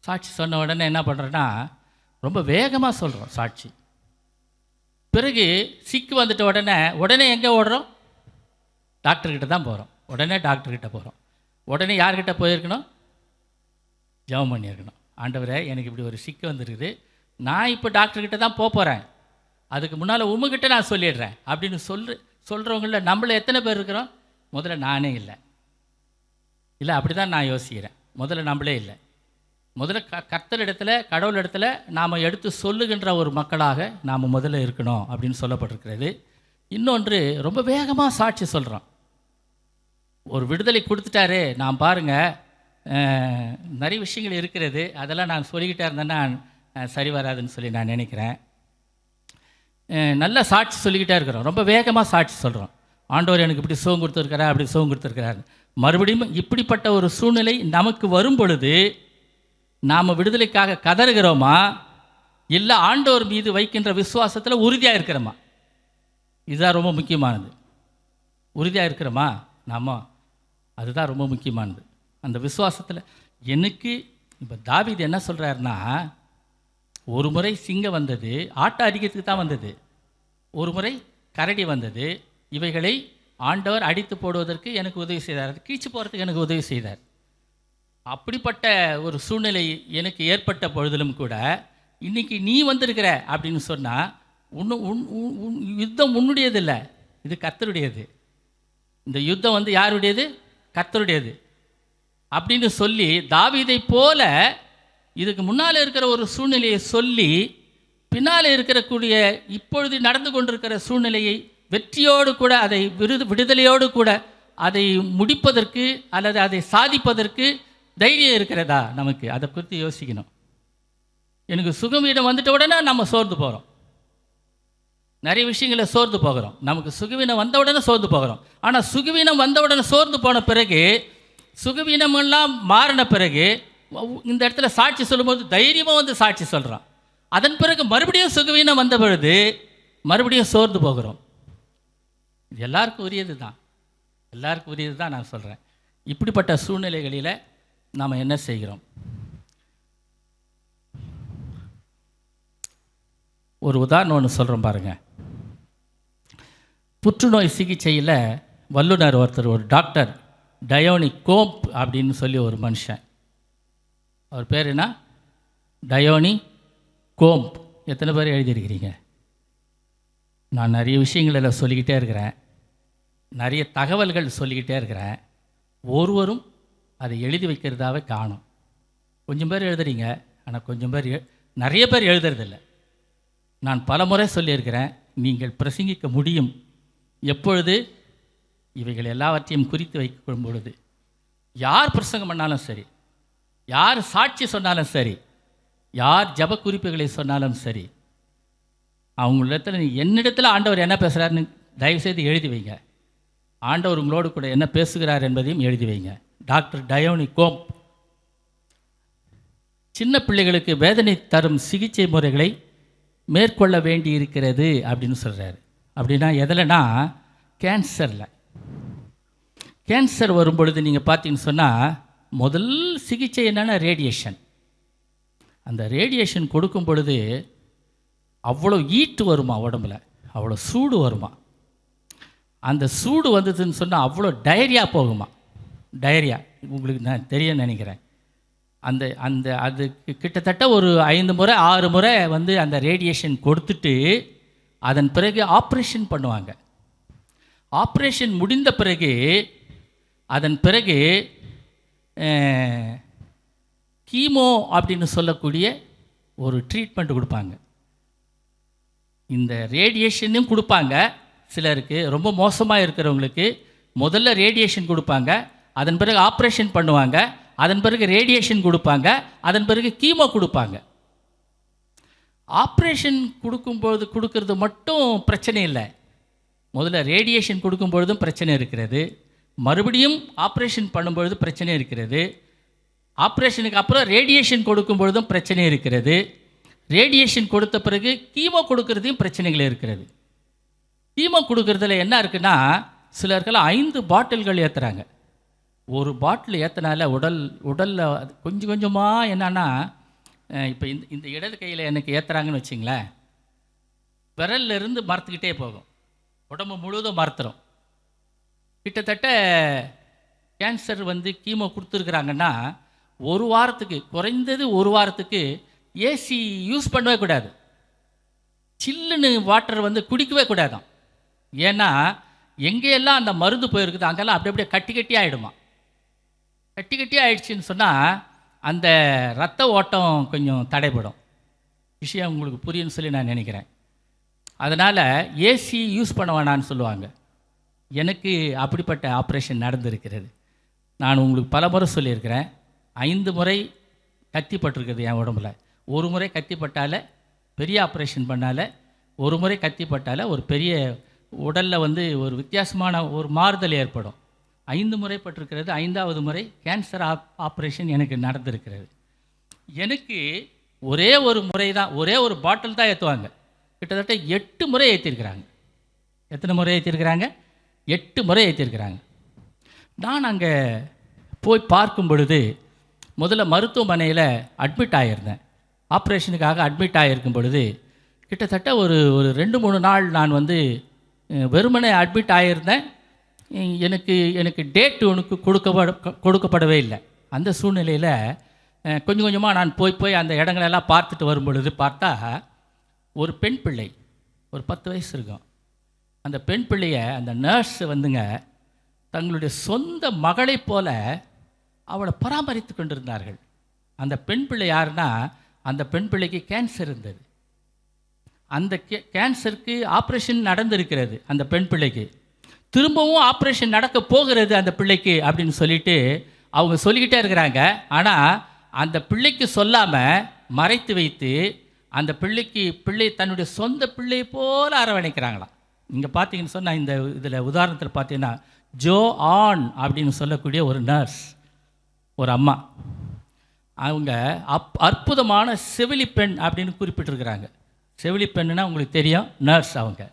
சாட்சி சொன்ன உடனே என்ன பண்ணுறோன்னா, ரொம்ப வேகமாக சொல்கிறோம் சாட்சி. பிறகு சிக்கு வந்துட்ட உடனே எங்கே ஓடுறோம்? டாக்டர்கிட்ட தான் போகிறோம். உடனே டாக்டர்கிட்ட போகிறோம். உடனே யார்கிட்ட போயிருக்கணும்? ஜெபம் பண்ணியிருக்கணும். ஆண்டவரே, எனக்கு இப்படி ஒரு சிக்கு வந்துருக்குது, நான் இப்போ டாக்டர்கிட்ட தான் போகிறேன், அதுக்கு முன்னால் உங்ககிட்ட நான் சொல்லிடுறேன் அப்படின்னு சொல்கிறவங்கள நம்மள எத்தனை பேர் இருக்கிறோம்? முதல்ல நானே இல்லை. அப்படி தான் நான் யோசிக்கிறேன். முதல்ல நம்மளே இல்லை. முதல்ல கர்த்தரிடத்துல, கடவுளிடத்தில் நாம் எடுத்து சொல்லுகின்ற ஒரு மக்களாக நாம் முதல்ல இருக்கணும் அப்படின்னு சொல்லப்பட்டிருக்கிறது. இன்னொன்று, ரொம்ப வேகமாக சாட்சி சொல்கிறோம். ஒரு விடுதலை கொடுத்துட்டாரு, நான் பாருங்கள் நிறைய விஷயங்கள் இருக்கிறது, அதெல்லாம் நான் சொல்லிக்கிட்டே இருந்தேன்னா சரி வராதுன்னு சொல்லி நான் நினைக்கிறேன். நல்ல சாட்சி சொல்லிக்கிட்டே இருக்கிறோம், ரொம்ப வேகமாக சாட்சி சொல்கிறோம். ஆண்டவர் எனக்கு இப்படி சுகம் கொடுத்துருக்கிறார், அப்படி சுகம் கொடுத்துருக்கிறார். மறுபடியும் இப்படிப்பட்ட ஒரு சூழ்நிலை நமக்கு வரும் பொழுது நாம் விடுதலைக்காக கதறுகிறோமா, இல்லை ஆண்டவர் மீது வைக்கின்ற விசுவாசத்தில் உறுதியாக இருக்கிறோமா? இதுதான் ரொம்ப முக்கியமானது. உறுதியாக இருக்கிறோமா நாம? அதுதான் ரொம்ப முக்கியமானது. அந்த விசுவாசத்தில் எனக்கு இப்போ தாவீது என்ன சொல்கிறாருன்னா, ஒரு முறை சிங்கம் வந்தது, ஆட்டை அடிக்கிறதுக்கு தான் வந்தது. ஒரு முறை கரடி வந்தது, இவைகளை ஆண்டவர் அடித்து போடுவதற்கு எனக்கு உதவி செய்தார், கீழ்ச்சி போகிறதுக்கு எனக்கு உதவி செய்தார். அப்படிப்பட்ட ஒரு சூழ்நிலை எனக்கு ஏற்பட்ட பொழுதிலும் கூட இன்றைக்கி நீ வந்திருக்கிற அப்படின்னு சொன்னால், யுத்தம் உன்னுடையது இல்லை, இது கர்த்தருடையது. இந்த யுத்தம் யாருடையது? கர்த்தருடையது அப்படின்னு சொல்லி, தாவீதை போல இதுக்கு முன்னால் இருக்கிற ஒரு சூழ்நிலையை சொல்லி, பின்னால் இருக்கக்கூடிய இப்பொழுது நடந்து கொண்டிருக்கிற சூழ்நிலையை வெற்றியோடு கூட, அதை விடுதலையோடு கூட அதை முடிப்பதற்கு அல்லது அதை சாதிப்பதற்கு தைரியம் இருக்கிறதா நமக்கு? அதை குறித்து யோசிக்கணும். எனக்கு சுகவீனம் வந்துட்ட உடனே நம்ம சோர்ந்து போகிறோம். நிறைய விஷயங்களை சோர்ந்து போகிறோம். நமக்கு சுகவீனம் வந்த உடனே சோர்ந்து போகிறோம். ஆனால் சுகவீனம் வந்த உடனே சோர்ந்து போன பிறகு, சுகவீனமெல்லாம் மாறின பிறகு இந்த இடத்துல சாட்சி சொல்லும்போது தைரியமாக சாட்சி சொல்கிறான். அதன் பிறகு மறுபடியும் சுகவீனம் வந்த பொழுது மறுபடியும் சோர்ந்து போகிறோம். இது எல்லாருக்கும் உரியது தான், எல்லாருக்கும் உரியது தான் நான் சொல்கிறேன். இப்படிப்பட்ட சூழ்நிலைகளில் நாம் என்ன செய்கிறோம்? ஒரு உதாரணம் ஒன்று சொல்கிறோம் பாருங்கள். புற்றுநோய் சிகிச்சையில் வல்லுநர் ஒருத்தர், ஒரு டாக்டர் டயோனி கோம்ப் அப்படின்னு சொல்லி ஒரு மனுஷன். அவர் பேர் என்ன? டயோனி கோம்ப். எத்தனை பேர் எழுதியிருக்கிறீங்க? நான் நிறைய விஷயங்களில் சொல்லிக்கிட்டே இருக்கிறேன், நிறைய தகவல்கள் சொல்லிக்கிட்டே இருக்கிறேன். ஒருவரும் அதை எழுதி வைக்கிறதாவே காணும். கொஞ்சம் பேர் எழுதுறீங்க, ஆனால் கொஞ்சம் பேர் நிறைய பேர் எழுதுறதில்லை. நான் பல முறை சொல்லியிருக்கிறேன், நீங்கள் பிரசங்கிக்க முடியும் எப்பொழுது? இவைகள் எல்லாவற்றையும் குறித்து வைக்கும் பொழுது. யார் பிரசங்கம் பண்ணாலும் சரி, யார் சாட்சி சொன்னாலும் சரி, யார் ஜப குறிப்புகளை சொன்னாலும் சரி, அவங்களிடத்தில் என்னிடத்தில் ஆண்டவர் என்ன பேசுகிறாருன்னு தயவுசெய்து எழுதி வைங்க. ஆண்டவர் உங்களோடு கூட என்ன பேசுகிறார் என்பதையும் எழுதி வைங்க. டாக்டர் டயோனி கோம்ப் சின்ன பிள்ளைகளுக்கு வேதனை தரும் சிகிச்சை முறைகளை மேற்கொள்ள வேண்டி இருக்கிறது அப்படின்னு சொல்கிறாரு. அப்படின்னா எதில்னா, கேன்சரில். கேன்சர் வரும்பொழுது நீங்கள் பார்த்தீங்கன்னு சொன்னால், முதல் சிகிச்சை என்னென்னா ரேடியேஷன். அந்த ரேடியேஷன் கொடுக்கும் பொழுது அவ்வளோ ஈட்டு வருமா, உடம்புல அவ்வளோ சூடு வருமா. அந்த சூடு வந்ததுன்னு சொன்னால் அவ்வளோ டயரியா போகுமா. டயரியா உங்களுக்கு நான் தெரியும் நினைக்கிறேன். அந்த அந்த அதுக்கு கிட்டத்தட்ட ஒரு 5 முறை 6 முறை வந்து அந்த ரேடியேஷன் கொடுத்துட்டு அதன் பிறகு ஆப்ரேஷன் பண்ணுவாங்க. ஆப்ரேஷன் முடிந்த பிறகு அதன் பிறகு கீமோ அப்படின்னு சொல்லக்கூடிய ஒரு ட்ரீட்மெண்ட் கொடுப்பாங்க. இந்த ரேடியேஷனும் கொடுப்பாங்க. சிலருக்கு ரொம்ப மோசமாக இருக்கிறவங்களுக்கு முதல்ல ரேடியேஷன் கொடுப்பாங்க, அதன் பிறகு ஆப்ரேஷன் பண்ணுவாங்க, அதன் பிறகு ரேடியேஷன் கொடுப்பாங்க, அதன் பிறகு கீமோ கொடுப்பாங்க. ஆப்ரேஷன் கொடுக்கறது மட்டும் பிரச்சனை இல்லை. முதல்ல ரேடியேஷன் கொடுக்கும்பொழுதும் பிரச்சனை இருக்கிறது, மறுபடியும் ஆப்ரேஷன் பண்ணும்பொழுது பிரச்சனை இருக்கிறது, ஆப்ரேஷனுக்கு அப்புறம் ரேடியேஷன் கொடுக்கும்பொழுதும் பிரச்சனை இருக்கிறது, ரேடியேஷன் கொடுத்த பிறகு கீமோ கொடுக்கறதையும் பிரச்சனைகள் இருக்கிறது. கீமோ கொடுக்கறதுல என்ன இருக்குன்னா, சிலருக்கெல்லாம் 5 பாட்டில்கள் ஏற்றுறாங்க. ஒரு பாட்டில் ஏற்றினால உடலில் கொஞ்சம் கொஞ்சமாக என்னன்னா, இப்போ இந்த இடது கையில் எனக்கு ஏற்றுறாங்கன்னு வச்சிங்களேன், விரல்லிருந்து மறுத்துக்கிட்டே போகும், உடம்பு முழுவதும் மறுத்துரும். கிட்டத்தட்ட கேன்சர் வந்து கீமோ கொடுத்துருக்குறாங்கன்னா ஒரு வாரத்துக்கு, குறைந்தது ஒரு வாரத்துக்கு ஏசி யூஸ் பண்ணவே கூடாது, சில்லுன்னு வாட்டர் வந்து குடிக்கவே கூடாதான். ஏன்னா எங்கேயெல்லாம் அந்த மருந்து போயிருக்குது அங்கெல்லாம் அப்படி அப்படியே கட்டி கட்டி ஆகிடுமா. கட்டி கட்டி ஆகிடுச்சின்னு சொன்னால் அந்த இரத்த ஓட்டம் கொஞ்சம் தடைப்படும். விஷயம் உங்களுக்கு புரியுன்னு சொல்லி நான் நினைக்கிறேன். அதனால் ஏசி யூஸ் பண்ண வேணான்னு சொல்லுவாங்க. எனக்கு அப்படிப்பட்ட ஆப்ரேஷன் நடந்திருக்கிறது. நான் உங்களுக்கு பல முறை சொல்லியிருக்கிறேன். 5 முறை கத்திப்பட்டிருக்குது என் உடம்புல. ஒரு முறை கத்திப்பட்டால் பெரிய ஆப்ரேஷன் பண்ணால், ஒரு முறை கத்திப்பட்டால் ஒரு பெரிய உடலில் வந்து ஒரு வித்தியாசமான ஒரு மாறுதல் ஏற்படும். 5 முறை பட்டிருக்கிறது. 5வது முறை கேன்சர் ஆப்ரேஷன் எனக்கு நடந்திருக்கிறது. எனக்கு ஒரே ஒரு முறை தான், ஒரே ஒரு பாட்டில் தான் ஏற்றுவாங்க. கிட்டத்தட்ட 8 முறை ஏற்றிருக்கிறாங்க. எத்தனை முறை ஏற்றிருக்கிறாங்க? 8 முறை ஏற்றிருக்கிறாங்க. நான் அங்கே போய் பார்க்கும் பொழுது முதல்ல மருத்துவமனையில் அட்மிட் ஆகியிருந்தேன். ஆப்ரேஷனுக்காக அட்மிட் ஆகியிருக்கும் பொழுது கிட்டத்தட்ட ஒரு 2-3 நாள் நான் வந்து வெறுமனே அட்மிட் ஆகியிருந்தேன். எனக்கு டேட் ஒன்று கொடுக்கப்படவே இல்லை. அந்த சூழ்நிலையில் கொஞ்சம் கொஞ்சமாக நான் போய் அந்த இடங்களெல்லாம் பார்த்துட்டு வரும் பொழுது பார்த்தா ஒரு பெண் பிள்ளை, ஒரு 10 வயசு இருக்கும். அந்த பெண் பிள்ளையை அந்த நர்ஸ் வந்துங்க தங்களுடைய சொந்த மகளைப் போல அவளை பராமரித்து கொண்டிருந்தார்கள். அந்த பெண் பிள்ளை யாருன்னா, அந்த பெண் பிள்ளைக்கு கேன்சர் இருந்தது. அந்த கேன்சருக்கு ஆப்ரேஷன் நடந்திருக்கிறது. அந்த பெண் பிள்ளைக்கு திரும்பவும் ஆப்ரேஷன் நடக்க போகிறது அந்த பிள்ளைக்கு அப்படின்னு சொல்லிட்டு அவங்க சொல்லிக்கிட்டே இருக்கிறாங்க. ஆனால் அந்த பிள்ளைக்கு சொல்லாமல் மறைத்து வைத்து அந்த பிள்ளை தன்னுடைய சொந்த பிள்ளையை போல அரவணைக்கிறாங்களாம். இங்கே பார்த்தீங்கன்னு சொன்னால் இந்த இதில் உதாரணத்தில் பார்த்தீங்கன்னா ஜோ ஆன் அப்படின்னு சொல்லக்கூடிய ஒரு நர்ஸ், ஒரு அம்மா, அவங்க அற்புதமான செவிலி பெண் அப்படின்னு குறிப்பிட்டிருக்கிறாங்க. செவிலி பெண்ணுன்னா உங்களுக்கு தெரியும், நர்ஸ். அவங்க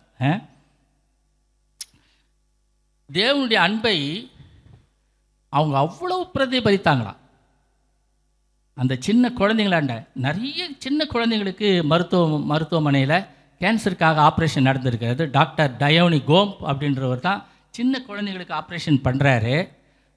தேவனுடைய அன்பை அவங்க அவ்வளவு பிரதிபலித்தாங்களாம். அந்த சின்ன குழந்தைங்களாண்ட நிறைய சின்ன குழந்தைங்களுக்கு மருத்துவமனையில் கேன்சருக்காக ஆப்ரேஷன் நடந்திருக்கிறது. டாக்டர் டயோனி கோம்ப் அப்படின்றவர் தான் சின்ன குழந்தைங்களுக்கு ஆப்ரேஷன் பண்ணுறாரு.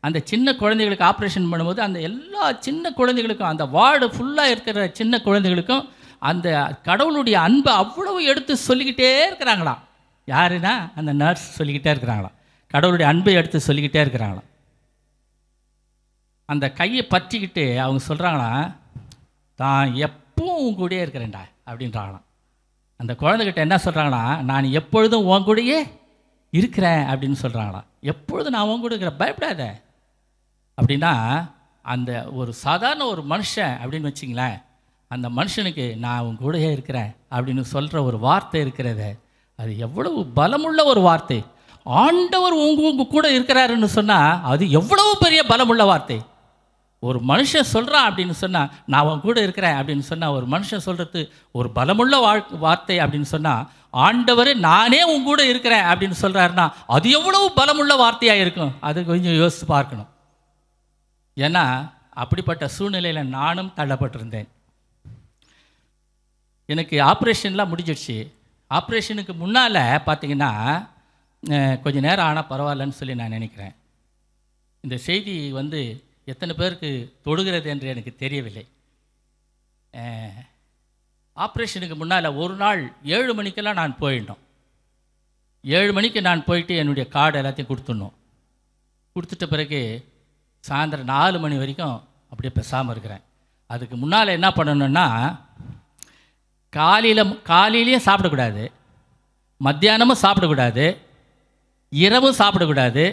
அந்த சின்ன குழந்தைகளுக்கு ஆப்ரேஷன் பண்ணும்போது அந்த எல்லா சின்ன குழந்தைகளுக்கும், அந்த வார்டு ஃபுல்லாக இருக்கிற சின்ன குழந்தைகளுக்கும் அந்த கடவுளுடைய அன்பை அவ்வளவு எடுத்து சொல்லிக்கிட்டே இருக்கிறாங்களாம். யாருன்னா அந்த நர்ஸ் சொல்லிக்கிட்டே இருக்கிறாங்களாம். கடவுளுடைய அன்பை எடுத்து சொல்லிக்கிட்டே இருக்கிறாங்களாம். அந்த கையை பற்றிக்கிட்டு அவங்க சொல்கிறாங்களாம், தான் எப்பவும் உன் கூடயே இருக்கிறேன்டா அப்படின்றாங்களாம். அந்த குழந்தைகிட்ட என்ன சொல்கிறாங்கன்னா, நான் எப்பொழுதும் உன் கூடயே இருக்கிறேன் அப்படின்னு சொல்கிறாங்களாம். எப்பொழுதும் நான் உன் கூட இருக்கிறேன், பயப்படாத அப்படின்னா. அந்த ஒரு சாதாரண ஒரு மனுஷன் அப்படின்னு வச்சிங்களேன், அந்த மனுஷனுக்கு நான் உன் கூடயே இருக்கிறேன் அப்படின்னு சொல்கிற ஒரு வார்த்தை இருக்கிறது, அது எவ்வளவு பலமுள்ள ஒரு வார்த்தை. ஆண்டவர் உங்க கூட இருக்கிறாருன்னு சொன்னால் அது எவ்வளவு பெரிய பலமுள்ள வார்த்தை. ஒரு மனுஷன் சொல்கிறான் அப்படின்னு சொன்னால், நான் உன் கூட இருக்கிறேன் அப்படின்னு சொன்னால், ஒரு மனுஷன் சொல்கிறது ஒரு பலமுள்ள வார்த்தை அப்படின்னு சொன்னால், ஆண்டவர் நானே உன் கூட இருக்கிறேன் அப்படின்னு சொல்கிறாருன்னா அது எவ்வளவு பலமுள்ள வார்த்தையாக இருக்கும். அது கொஞ்சம் யோசித்து பார்க்கணும். ஏன்னா அப்படிப்பட்ட சூழ்நிலையில் நானும் தள்ளப்பட்டிருந்தேன். எனக்கு ஆப்ரேஷன்லாம் முடிஞ்சிடுச்சு. ஆப்ரேஷனுக்கு முன்னால் பார்த்தீங்கன்னா கொஞ்சம் நேரம் ஆனால் பரவாயில்லன்னு சொல்லி நான் நினைக்கிறேன். இந்த செய்தி எத்தனை பேருக்கு தொடுகிறது என்று எனக்கு தெரியவில்லை. ஆப்ரேஷனுக்கு முன்னால் ஒரு நாள் 7 மணிக்கெல்லாம் நான் போயிடணும். 7 மணிக்கு நான் போயிட்டு என்னுடைய கார்டு எல்லாத்தையும் கொடுத்துட்ட பிறகு சாயந்தரம் 4 மணி வரைக்கும் அப்படியே பேசாமல் இருக்கிறேன். அதுக்கு முன்னால் என்ன பண்ணணுன்னா, காலையிலையும் சாப்பிடக்கூடாது, மத்தியானமும் சாப்பிடக்கூடாது, இரவும் சாப்பிடக்கூடாது,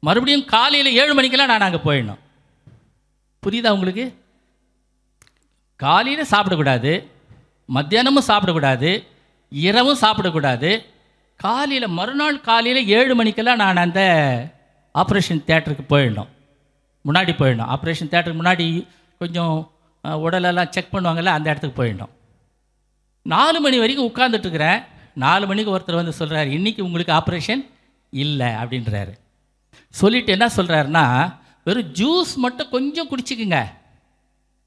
மறுபடியும் காலையில் 7 மணிக்கெல்லாம் நான் அங்கே போயிடணும். புரியுதா உங்களுக்கு? காலையில் சாப்பிடக்கூடாது, மத்தியானமும் சாப்பிடக்கூடாது, இரவும் சாப்பிடக்கூடாது, மறுநாள் காலையில் 7 மணிக்கெல்லாம் நான் அந்த ஆப்ரேஷன் தியேட்டருக்கு போயிடணும். ஆப்ரேஷன் தியேட்டருக்கு முன்னாடி கொஞ்சம் உடலெல்லாம் செக் பண்ணுவாங்கள்ல, அந்த இடத்துக்கு போயிடணும். 4 மணி வரைக்கும் உட்காந்துட்ருக்கிறேன். 4 மணிக்கு ஒருத்தர் சொல்கிறார், இன்றைக்கி உங்களுக்கு ஆப்ரேஷன் இல்லை அப்படின்றாரு. சொல்லிவிட்டு என்ன சொல்கிறாருன்னா, வெறும் ஜூஸ் மட்டும் கொஞ்சம் குடிச்சிக்குங்க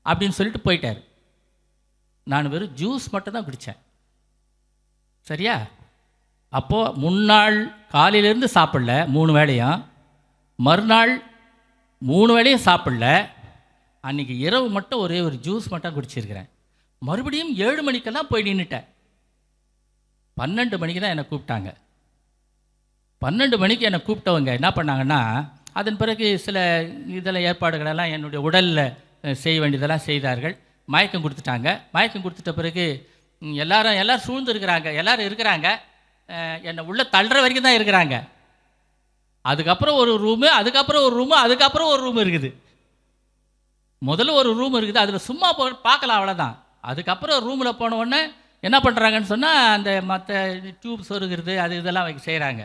அப்படின்னு சொல்லிட்டு போயிட்டார். நான் வெறும் ஜூஸ் மட்டும் தான் குடித்தேன். சரியா? அப்போது முன்னாள் காலையிலேருந்து சாப்பிடல 3 வேளையும், மறுநாள் 3 வேளையும் சாப்பிடல, அன்றைக்கி இரவு மட்டும் ஒரே ஒரு ஜூஸ் மட்டும் குடிச்சிருக்கிறேன். மறுபடியும் 7 மணிக்கெல்லாம் போய் நின்றுட்டேன். 12 மணிக்கு தான் என்னை கூப்பிட்டாங்க. 12 மணிக்கு என்னை கூப்பிட்டவங்க என்ன பண்ணாங்கன்னா, அதன் பிறகு சில ஏற்பாடுகளெல்லாம் என்னுடைய உடலில் செய்ய வேண்டியதெல்லாம் செய்தார்கள். மயக்கம் கொடுத்துட்டாங்க. மயக்கம் கொடுத்துட்ட பிறகு எல்லோரும் சூழ்ந்து இருக்கிறாங்க, எல்லோரும் இருக்கிறாங்க, என்னை உள்ளே தள்ளுற வரைக்கும் தான் இருக்கிறாங்க. அதுக்கப்புறம் ஒரு ரூமு, அதுக்கப்புறம் ஒரு ரூமு, அதுக்கப்புறம் ஒரு ரூம் இருக்குது. முதல்ல ஒரு ரூம் இருக்குது, அதில் சும்மா பார்க்கலாம், அவ்வளோதான். அதுக்கப்புறம் ரூமில் போன உடனே என்ன பண்ணுறாங்கன்னு சொன்னால், அந்த மற்ற டியூப் சொருகிறது இதெல்லாம் செய்கிறாங்க.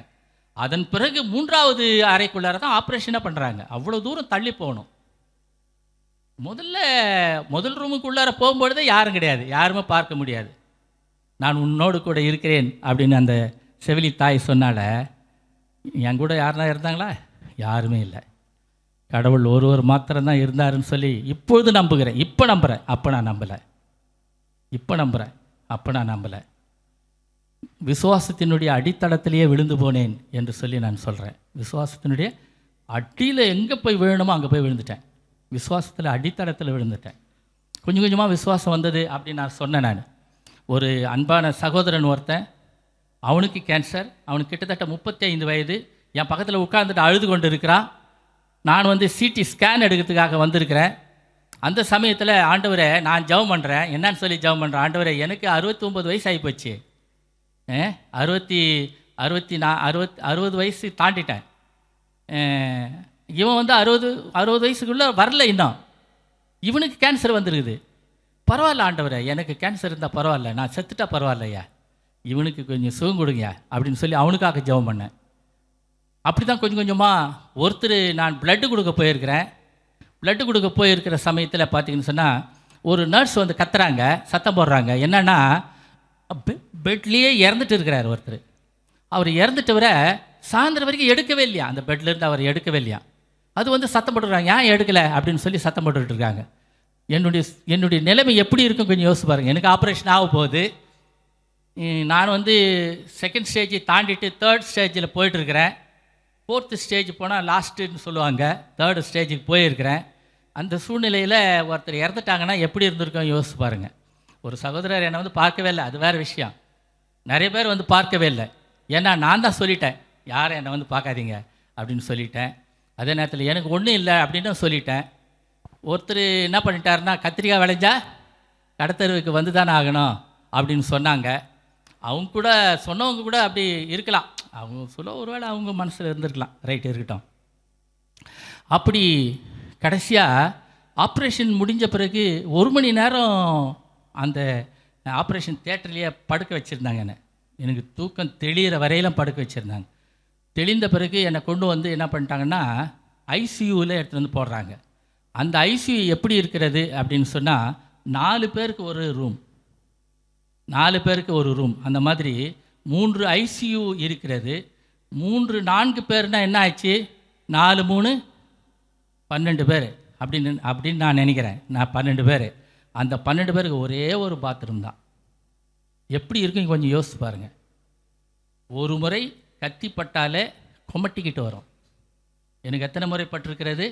அதன் பிறகு 3வது அறைக்குள்ளார தான் ஆப்ரேஷனாக பண்ணுறாங்க. அவ்வளோ தூரம் தள்ளி போகணும். முதல் ரூமுக்குள்ளார போகும்பொழுதே யாரும் கிடையாது, யாருமே பார்க்க முடியாது. நான் உன்னோடு கூட இருக்கிறேன் அப்படின்னு அந்த செவிலி தாய் சொன்னால, என் கூட யாருனா இருந்தாங்களா? யாருமே இல்லை. கடவுள் ஒருவர் மாத்திரம்தான் இருந்தாருன்னு சொல்லி இப்பொழுது நம்புகிறேன். இப்போ நம்புகிறேன், அப்போ நான் நம்பலை. இப்போ நம்புகிறேன், அப்போ நான் நம்பலை. விசுவாசத்தினுடைய அடித்தளத்திலேயே விழுந்து போனேன் என்று சொல்லி நான் சொல்கிறேன். விசுவாசத்தினுடைய அடியில் எங்கே போய் விழணுமோ அங்கே போய் விழுந்துட்டேன். விசுவாசத்தில் அடித்தளத்தில் விழுந்துட்டேன். கொஞ்சம் கொஞ்சமாக விசுவாசம் வந்தது அப்படின்னு நான் சொன்னேன். நான் ஒரு அன்பான சகோதரன் ஒருத்தன், அவனுக்கு கேன்சர், அவனுக்கு கிட்டத்தட்ட 35 வயது, என் பக்கத்தில் உட்கார்ந்துட்டு அழுது கொண்டு இருக்கிறான். நான் சிடி ஸ்கேன் எடுக்கிறதுக்காக வந்திருக்கிறேன். அந்த சமயத்தில் ஆண்டவரை நான் ஜெபம் பண்ணுறேன். என்னன்னு சொல்லி ஜெபம் பண்ணுறேன், ஆண்டவரை எனக்கு 69 வயசு ஆகிப்போச்சு, 60 வயசு தாண்டிட்டேன். இவன் 60 வயசுக்குள்ளே வரல, இன்னும் இவனுக்கு கேன்சர் வந்துருக்குது. பரவாயில்ல ஆண்டவரை, எனக்கு கேன்சர் இருந்தால் பரவாயில்ல, நான் செத்துட்டா பரவாயில்லையா, இவனுக்கு கொஞ்சம் சுகம் கொடுங்க அப்படின்னு சொல்லி அவனுக்காக ஜெபம் பண்ணேன். அப்படி தான் கொஞ்சம் கொஞ்சமாக ஒருத்தர் நான் பிளட்டு கொடுக்க போயிருக்கிறேன். பிளட்டு கொடுக்க போயிருக்கிற சமயத்தில் பார்த்தீங்கன்னு சொன்னால், ஒரு நர்ஸ் கத்துறாங்க, சத்தம் போடுறாங்க. என்னென்னா, பெட்லேயே இறந்துட்டு இருக்கிறார் ஒருத்தர். அவர் இறந்துட்டவரை சாயந்தரம் வரைக்கும் எடுக்கவே இல்லையா, அந்த பெட்லேருந்து அவர் எடுக்கவே இல்லையா. அது சத்தம் போட்டுருக்காங்க, ஏன் எடுக்கலை அப்படின்னு சொல்லி சத்தம் போட்டுட்ருக்காங்க. என்னுடைய நிலைமை எப்படி இருக்கும் கொஞ்சம் யோசிச்சு பாருங்கள். எனக்கு ஆப்ரேஷன் ஆக போகுது. நான் செகண்ட் ஸ்டேஜை தாண்டிட்டு 3rd ஸ்டேஜில் போயிட்டுருக்கிறேன். 4th ஸ்டேஜ் போனால் லாஸ்ட்டுன்னு சொல்லுவாங்க. 3rd ஸ்டேஜுக்கு போயிருக்கிறேன். அந்த சூழ்நிலையில் ஒருத்தர் இறந்துட்டாங்கன்னா எப்படி இருந்திருக்கோம் யோசிச்சு பாருங்கள். ஒரு சகோதரர் என்னை பார்க்கவே இல்லை, அது வேறு விஷயம். நிறைய பேர் பார்க்கவே இல்லை. ஏன்னா நான் தான் சொல்லிட்டேன், யாரும் என்னை பார்க்காதீங்க அப்படின்னு சொல்லிட்டேன். அதே நேரத்தில் எனக்கு ஒன்றும் இல்லை அப்படின்னு சொல்லிட்டேன். ஒருத்தர் என்ன பண்ணிட்டாருன்னா, கத்திரிக்காய் விளைஞ்சா கடத்தருவுக்கு தானே ஆகணும் அப்படின்னு சொன்னாங்க. அவங்க கூட சொன்னவங்க கூட அப்படி இருக்கலாம், அவங்க சொல்ல ஒருவேளை அவங்க மனசில் இருந்திருக்கலாம், ரைட் இருக்கட்டும். அப்படி கடைசியாக ஆப்ரேஷன் முடிஞ்ச பிறகு 1 மணி நேரம் அந்த ஆப்ரேஷன் தியேட்டர்லேயே படுக்க வச்சுருந்தாங்க. எனக்கு தூக்கம் தெளிகிற வரையிலும் படுக்க வச்சுருந்தாங்க. தெளிந்த பிறகு என்னை கொண்டு என்ன பண்ணிட்டாங்கன்னா, ஐசியூவில் எடுத்துகிட்டு போடுறாங்க. அந்த ஐசியூ எப்படி இருக்கிறது அப்படின்னு சொன்னால், 4 பேருக்கு ஒரு ரூம், 4 பேருக்கு ஒரு ரூம், அந்த மாதிரி 3 ஐசியூ இருக்கிறது. 3-4 பேர்னா என்ன ஆச்சு, 4 3 12 பேர் அப்படின்னு நான் நினைக்கிறேன். நான் 12 பேர். அந்த 12 பேருக்கு ஒரே ஒரு பாத்ரூம் தான். எப்படி இருக்குன்னு கொஞ்சம் யோசிச்சு பாருங்கள். ஒரு முறை கத்தி பட்டாலே கொமட்டிக்கிட்டு வரும். எனக்கு எத்தனை முறை பட்டிருக்கிறது?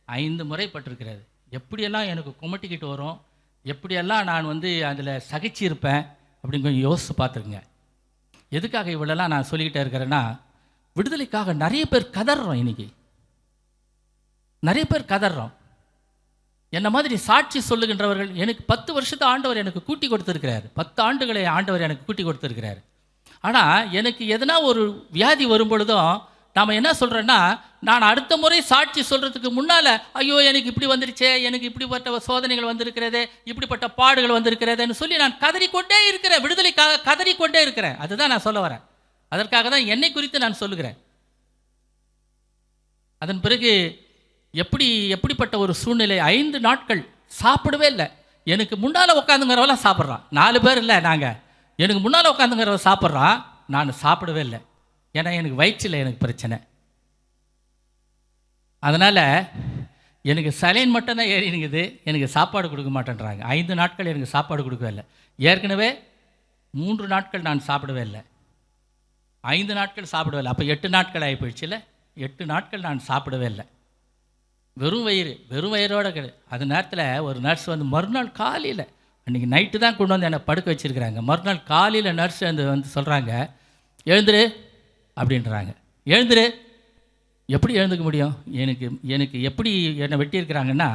5 முறை பட்டிருக்கிறது. எப்படியெல்லாம் எனக்கு கொமட்டிக்கிட்டு வரும், எப்படியெல்லாம் நான் வந்து அதில் சகிச்சிருப்பேன் அப்படின்னு கொஞ்சம் யோசித்து பார்த்துருங்க. எதுக்காக இவ்வளோலாம் நான் சொல்லிக்கிட்டே இருக்கிறேன்னா, விடுதலைக்காக நிறைய பேர் கதறோம். இன்றைக்கி நிறைய பேர் கதறோம். என்ன மாதிரி சாட்சி சொல்லுகின்றவர்கள், எனக்கு 10 வருஷத்தை ஆண்டவர் எனக்கு கூட்டி கொடுத்துருக்கிறார், 10 ஆண்டுகளை ஆண்டவர் எனக்கு கூட்டி கொடுத்துருக்கிறார். ஆனால் எனக்கு எதனா ஒரு வியாதி வரும் பொழுதும் நாம் என்ன சொல்கிறோன்னா, நான் அடுத்த முறை சாட்சி சொல்கிறதுக்கு முன்னால், ஐயோ எனக்கு இப்படி வந்துருச்சே, எனக்கு இப்படிப்பட்ட சோதனைகள் வந்திருக்கிறதே, இப்படிப்பட்ட பாடுகள் வந்திருக்கிறதுன்னு சொல்லி நான் கதறிக்கொண்டே இருக்கிறேன். விடுதலைக்காக கதறிக்கொண்டே இருக்கிறேன். அதுதான் நான் சொல்ல வரேன். அதற்காக தான் என்னை குறித்து நான் சொல்லுகிறேன். அதன் பிறகு எப்படிப்பட்ட ஒரு சூழ்நிலை, 5 நாட்கள் சாப்பிடவே இல்லை. எனக்கு முன்னால் உட்காந்துங்கிறவெல்லாம் சாப்பிட்றான். 4 பேர் இல்லை நாங்கள், எனக்கு முன்னால் உட்காந்துங்கிறவ சாப்பிட்றான், நான் சாப்பிடவே இல்லை. ஏன்னா எனக்கு வயிற்றில் எனக்கு பிரச்சனை. அதனால் எனக்கு சலைன் மட்டும்தான் ஏறினுங்குது, எனக்கு சாப்பாடு கொடுக்க மாட்டேன்றாங்க. 5 நாட்கள் எனக்கு சாப்பாடு கொடுக்கவே இல்லை. ஏற்கனவே 3 நாட்கள் நான் சாப்பிடவே இல்லை, 5 நாட்கள் சாப்பிடவே இல்லை. அப்போ 8 நாட்கள் ஆகி போயிடுச்சுல்ல. 8 நாட்கள் நான் சாப்பிடவே இல்லை. வெறும் வயிறோட அது நேரத்தில் ஒரு நர்ஸ் வந்து மறுநாள் காலையில், அன்றைக்கி நைட்டு தான் கொண்டு வந்து என்னை படுக்க வச்சுருக்கிறாங்க. மறுநாள் காலையில் நர்ஸ் வந்து சொல்கிறாங்க, எழுந்துரு அப்படின்றாங்க. எழுந்துரு. எப்படி எழுந்துக்க முடியும்? எனக்கு எப்படி என்னை வெட்டியிருக்கிறாங்கன்னா,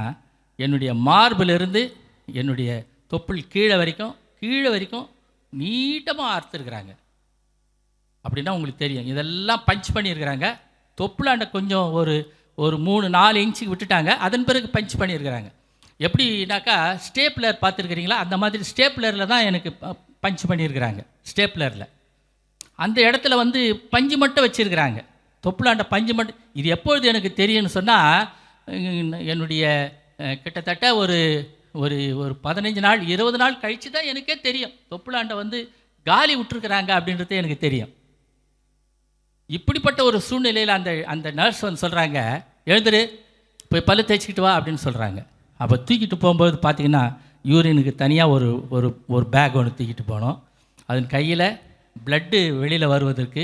என்னுடைய மார்பிலிருந்து என்னுடைய தொப்புள் கீழே வரைக்கும் நீட்டமாக அறுத்துருக்குறாங்க. அப்படின்னா உங்களுக்கு தெரியும், இதெல்லாம் பஞ்ச் பண்ணியிருக்கிறாங்க. தொப்புளாண்ட கொஞ்சம் ஒரு 3-4 இன்ச்சுக்கு விட்டுட்டாங்க. அதன் பிறகு பஞ்ச் பண்ணியிருக்கிறாங்க. எப்படின்னாக்கா, ஸ்டேப்லர் பார்த்துருக்கிறீங்களா? அந்த மாதிரி ஸ்டேப்லரில் தான் எனக்கு பஞ்ச் பண்ணியிருக்கிறாங்க. ஸ்டேப்லரில் அந்த இடத்துல வந்து பஞ்சு மட்டும் வச்சுருக்கிறாங்க, தொப்புளாண்ட பஞ்சு மட்டும். இது எப்பொழுது எனக்கு தெரியும்னு சொன்னால், என்னுடைய கிட்டத்தட்ட ஒரு 15 நாள் 20 நாள் கழித்து தான் எனக்கே தெரியும் தொப்புளாண்ட வந்து காலி விட்டுருக்குறாங்க அப்படின்றது எனக்கு தெரியும். இப்படிப்பட்ட ஒரு சூழ்நிலையில் அந்த நர்ஸ் வந்து சொல்கிறாங்க, எழுந்துரு, போய் பல்லு தேய்ச்சிக்கிட்டு வா அப்படின்னு சொல்கிறாங்க. அப்போ தூக்கிட்டு போகும்போது பார்த்திங்கன்னா, யூரினுக்கு தனியாக ஒரு பேக் ஒன்று தூக்கிட்டு போனோம். அதன் கையில் பிளட்டு வெளியில் வருவதற்கு,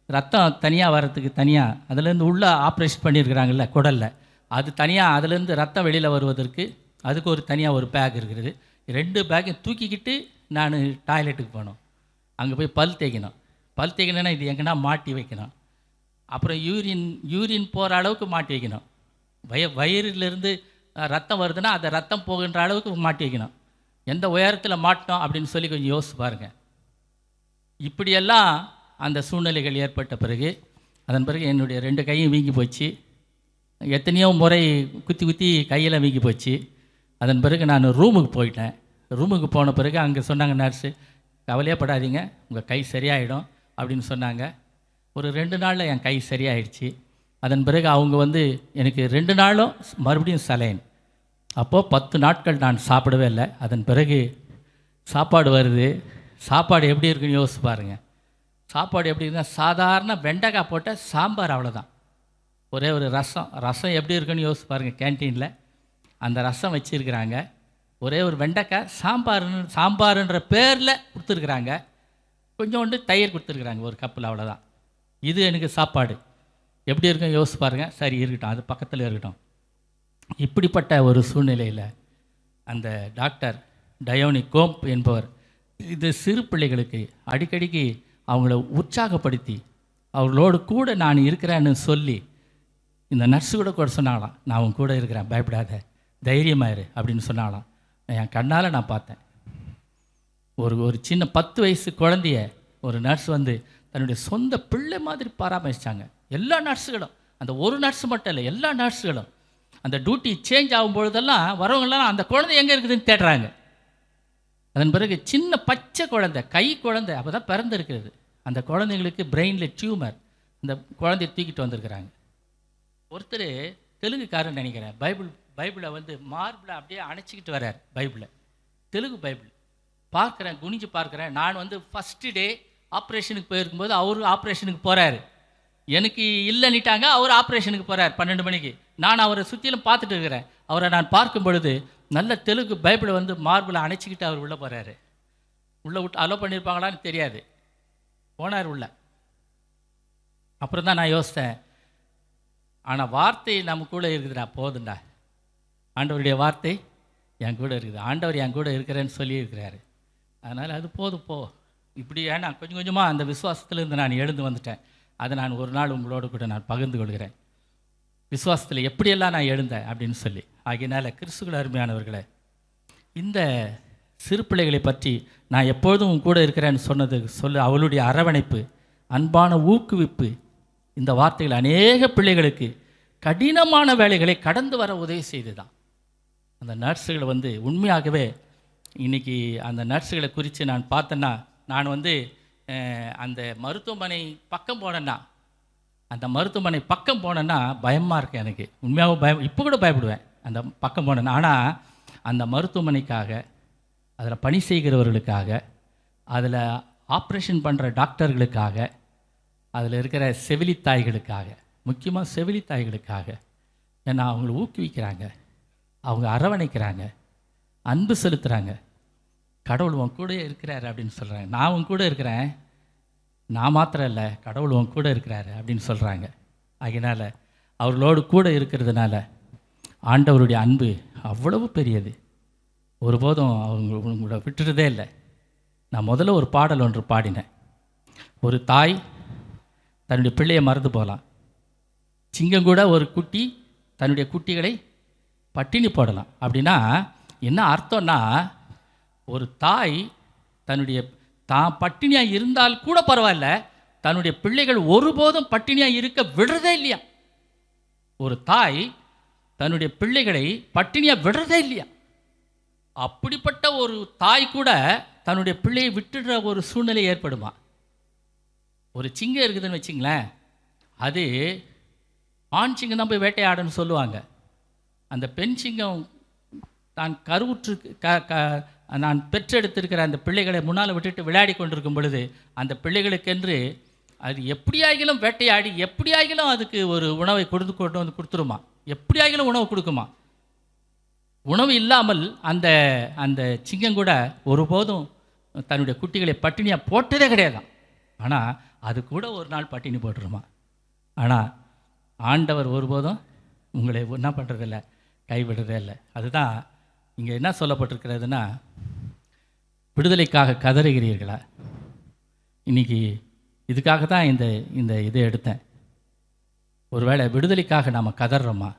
ரத்தம் தனியாக வர்றதுக்கு தனியாக, அதுலேருந்து உள்ளே ஆப்ரேஷன் பண்ணியிருக்கிறாங்கல்ல குடலில், அது தனியாக, அதுலேருந்து ரத்தம் வெளியில் வருவதற்கு அதுக்கு ஒரு தனியாக ஒரு பேக் இருக்கிறது. 2 பேக்கையும் தூக்கிக்கிட்டு நான் டாய்லெட்டுக்கு போனோம். அங்கே போய் பல் தேய்க்கணும்னா இது எங்கன்னா மாட்டி வைக்கணும். அப்புறம் யூரின் போகிற அளவுக்கு மாட்டி வைக்கணும். வயிறிலிருந்து ரத்தம் வருதுன்னா அந்த ரத்தம் போகின்ற அளவுக்கு மாட்டி வைக்கணும். எந்த உயரத்தில் மாட்டணும் அப்படின்னு சொல்லி கொஞ்சம் யோசிச்சு பாருங்கள். இப்படியெல்லாம் அந்த சூழ்நிலைகள் ஏற்பட்ட பிறகு, அதன் பிறகு என்னுடைய 2 கையும் வீங்கி போச்சு. எத்தனையோ முறை குத்தி கையில் வீங்கி போச்சு. அதன் பிறகு நான் ரூமுக்கு போயிட்டேன். ரூமுக்கு போன பிறகு அங்கே சொன்னாங்க நர்ஸு, கவலையே படாதீங்க, உங்கள் கை சரியாயிடும் அப்படின்னு சொன்னாங்க. ஒரு 2 நாளில் என் கை சரியாயிடுச்சு. அதன் பிறகு அவங்க வந்து எனக்கு 2 நாளும் மறுபடியும் சலைன். அப்போது 10 நாட்கள் நான் சாப்பிடவே இல்லை. அதன் பிறகு சாப்பாடு வருது. சாப்பாடு எப்படி இருக்குன்னு யோசிச்சு பாருங்கள். சாப்பாடு எப்படி இருக்குன்னா, சாதாரண வெண்டைக்காய் போட்ட சாம்பார், அவ்வளோதான். ஒரே ஒரு ரசம் எப்படி இருக்குன்னு யோசிச்சு பாருங்கள். கேன்டீனில் அந்த ரசம் வச்சுருக்கிறாங்க. ஒரே ஒரு வெண்டைக்காய் சாம்பாருன்ற பேரில் கொடுத்துருக்குறாங்க. கொஞ்சோண்டு தயிர் கொடுத்துருக்குறாங்க ஒரு கப்பில், அவ்வளோதான். இது எனக்கு சாப்பாடு. எப்படி இருக்குன்னு யோசிச்சு பாருங்கள். சரி இருக்கட்டும், அது பக்கத்தில் இருக்கட்டும். இப்படிப்பட்ட ஒரு சூழ்நிலையில் அந்த டாக்டர் டயோனி கோம்ப் என்பவர் இது சிறு பிள்ளைகளுக்கு அடிக்கடிக்கு அவங்கள உற்சாகப்படுத்தி, அவர்களோடு கூட நான் இருக்கிறேன்னு சொல்லி, இந்த நர்ஸு கூட சொன்னாங்களாம், நான் அவங்க கூட இருக்கிறேன், பயப்படாத, தைரியமாயிரு அப்படின்னு சொன்னாங்களாம். என் கண்ணால் நான் பார்த்தேன். ஒரு சின்ன 10 வயசு குழந்தைய ஒரு நர்ஸ் வந்து தன்னுடைய சொந்த பிள்ளை மாதிரி பராமரித்தாங்க. எல்லா நர்ஸுகளும், அந்த ஒரு நர்ஸு மட்டும் இல்லை, எல்லா நர்ஸுகளும் அந்த டியூட்டி சேஞ்ச் ஆகும்பொழுதெல்லாம் வரவங்களாம் அந்த குழந்தை எங்கே இருக்குதுன்னு தேடுறாங்க. அதன் பிறகு சின்ன பச்சை குழந்தை, கை குழந்தை, அப்போ தான் பிறந்திருக்கிறது. அந்த குழந்தைங்களுக்கு பிரெயினில் டியூமர். அந்த குழந்தைய தூக்கிட்டு வந்திருக்கிறாங்க. ஒருத்தர் தெலுங்குக்காரன்னு நினைக்கிறேன், பைபிளை வந்து மார்பிளை அப்படியே அணைச்சிக்கிட்டு வர்றார். தெலுங்கு பைபிள் பார்க்குறேன், குனிஞ்சு பார்க்குறேன். நான் வந்து ஃபஸ்ட்டு டே ஆப்ரேஷனுக்கு போயிருக்கும்போது அவரு ஆப்ரேஷனுக்கு போகிறாரு. எனக்கு இல்லைன்னிட்டாங்க, அவர் ஆப்ரேஷனுக்கு போகிறார் 12 மணிக்கு. நான் அவரை சுற்றிலும் பார்த்துட்டு இருக்கிறேன். அவரை நான் பார்க்கும் பொழுது நல்ல தெலுங்கு பைபிளை வந்து மார்பிளை அணைச்சிக்கிட்டு அவர் உள்ளே போகிறாரு. உள்ளே விட்டு அலோ பண்ணியிருப்பாங்களான்னு தெரியாது, போனார் உள்ள. அப்புறம் தான் நான் யோசித்தேன், ஆனால் வார்த்தை நம்ம கூட இருக்குதுடா, போதுண்டா. ஆண்டவருடைய வார்த்தை என் கூட இருக்குது, ஆண்டவர் என் கூட இருக்கிறேன்னு சொல்லியிருக்கிறாரு. அதனால் அது போதும் போ. இப்படி ஏன்னா கொஞ்சம் கொஞ்சமாக அந்த விசுவாசத்துலேருந்து நான் எழுந்து வந்துட்டேன். அதை நான் ஒரு நாள் உங்களோட கூட நான் பகிர்ந்து கொள்கிறேன். விசுவாசத்தில் எப்படியெல்லாம் நான் எழுந்தேன் அப்படின்னு சொல்லி. ஆகையினால கிறிஸ்துவுக்குள் அருமையானவர்களே, இந்த சிறு பிள்ளைகளை பற்றி நான் எப்பொழுதும் கூட இருக்கிறேன்னு அவளுடைய அரவணைப்பு, அன்பான ஊக்குவிப்பு, இந்த வார்த்தைகள் அநேக பிள்ளைகளுக்கு கடினமான வேலைகளை கடந்து வர உதவி செய்து தான். அந்த நர்ஸுகளை உண்மையாகவே இன்றைக்கி அந்த நர்ஸுகளை குறித்து நான் பார்த்தேன்னா, நான் அந்த மருத்துவமனை பக்கம் போனேன்னா பயமாக இருக்குது எனக்கு. உண்மையாகவும் பயம், இப்போ கூட பயப்படுவேன் அந்த பக்கம் போனேன்னா. ஆனால் அந்த மருத்துவமனைக்காக, அதில் பணி செய்கிறவர்களுக்காக, அதில் ஆப்ரேஷன் பண்ணுற டாக்டர்களுக்காக, அதில் இருக்கிற செவிலித்தாய்களுக்காக, முக்கியமாக செவிலித்தாய்களுக்காக, ஏன்னா அவங்கள ஊக்குவிக்கிறாங்க, அவங்க அரவணைக்கிறாங்க, அன்பு செலுத்துகிறாங்க. கடவுள் உன் கூட இருக்கிறாரு அப்படின்னு சொல்கிறாங்க. நான் உன் கூட இருக்கிறேன், நான் மாத்திரம் இல்லை, கடவுள் உன் கூட இருக்கிறாரு அப்படின்னு சொல்கிறாங்க. அதனால் அவர்களோடு கூட இருக்கிறதுனால ஆண்டவருடைய அன்பு அவ்வளவு பெரியது. ஒருபோதும் உங்களோட விட்டுறதே இல்லை. நான் முதல்ல ஒரு பாடல் ஒன்று பாடினேன். ஒரு தாய் தன்னுடைய பிள்ளையை மறந்து போகலாம், சிங்கம் கூட ஒரு குட்டி தன்னுடைய குட்டிகளை பட்டினி போடலாம். அப்படின்னா என்ன அர்த்தம்னா, ஒரு தாய் தான் பட்டினியாக இருந்தால் கூட பரவாயில்ல, தன்னுடைய பிள்ளைகள் ஒருபோதும் பட்டினியாக இருக்க விடுறதே இல்லையா. ஒரு தாய் தன்னுடைய பிள்ளைகளை பட்டினியாக விடுறதே இல்லையா. அப்படிப்பட்ட ஒரு தாய் கூட தன்னுடைய பிள்ளையை விட்டுடுற ஒரு சூழ்நிலை ஏற்படுமா. ஒரு சிங்கம் இருக்குதுன்னு வச்சிங்களேன், அது ஆண் சிங்கம் தான் போய் வேட்டையாடுன்னு சொல்லுவாங்க. அந்த பெண் சிங்கம் தான் கருவுற்று நான் பெற்றெடுத்திருக்கிற அந்த பிள்ளைகளை முன்னால் விட்டுட்டு விளையாடி கொண்டிருக்கும் பொழுது, அந்த பிள்ளைகளுக்கென்று அது எப்படியாகிலும் வேட்டையாடி எப்படியாகிலும் அதுக்கு ஒரு உணவை கொண்டு வந்து கொடுத்துருமா, எப்படியாகிலும் உணவு கொடுக்குமா. உணவு இல்லாமல் அந்த அந்த சிங்கம் கூட ஒருபோதும் தன்னுடைய குட்டிகளை பட்டினியாக போட்டதே கிடையாதான். ஆனால் அது கூட ஒரு நாள் பட்டினி போட்டுருமா. ஆனால் ஆண்டவர் ஒருபோதும் உங்களை என்ன பண்ணுறதில்ல, கைவிடுறதே இல்லை. அதுதான் இங்கே என்ன சொல்லப்பட்டிருக்கிறதுனா, விடுதலைக்காக கதறுகிறீர்களா. இன்றைக்கி இதுக்காக தான் இந்த இதை எடுத்தேன். ஒருவேளை விடுதலைக்காக நாம் கதறோமா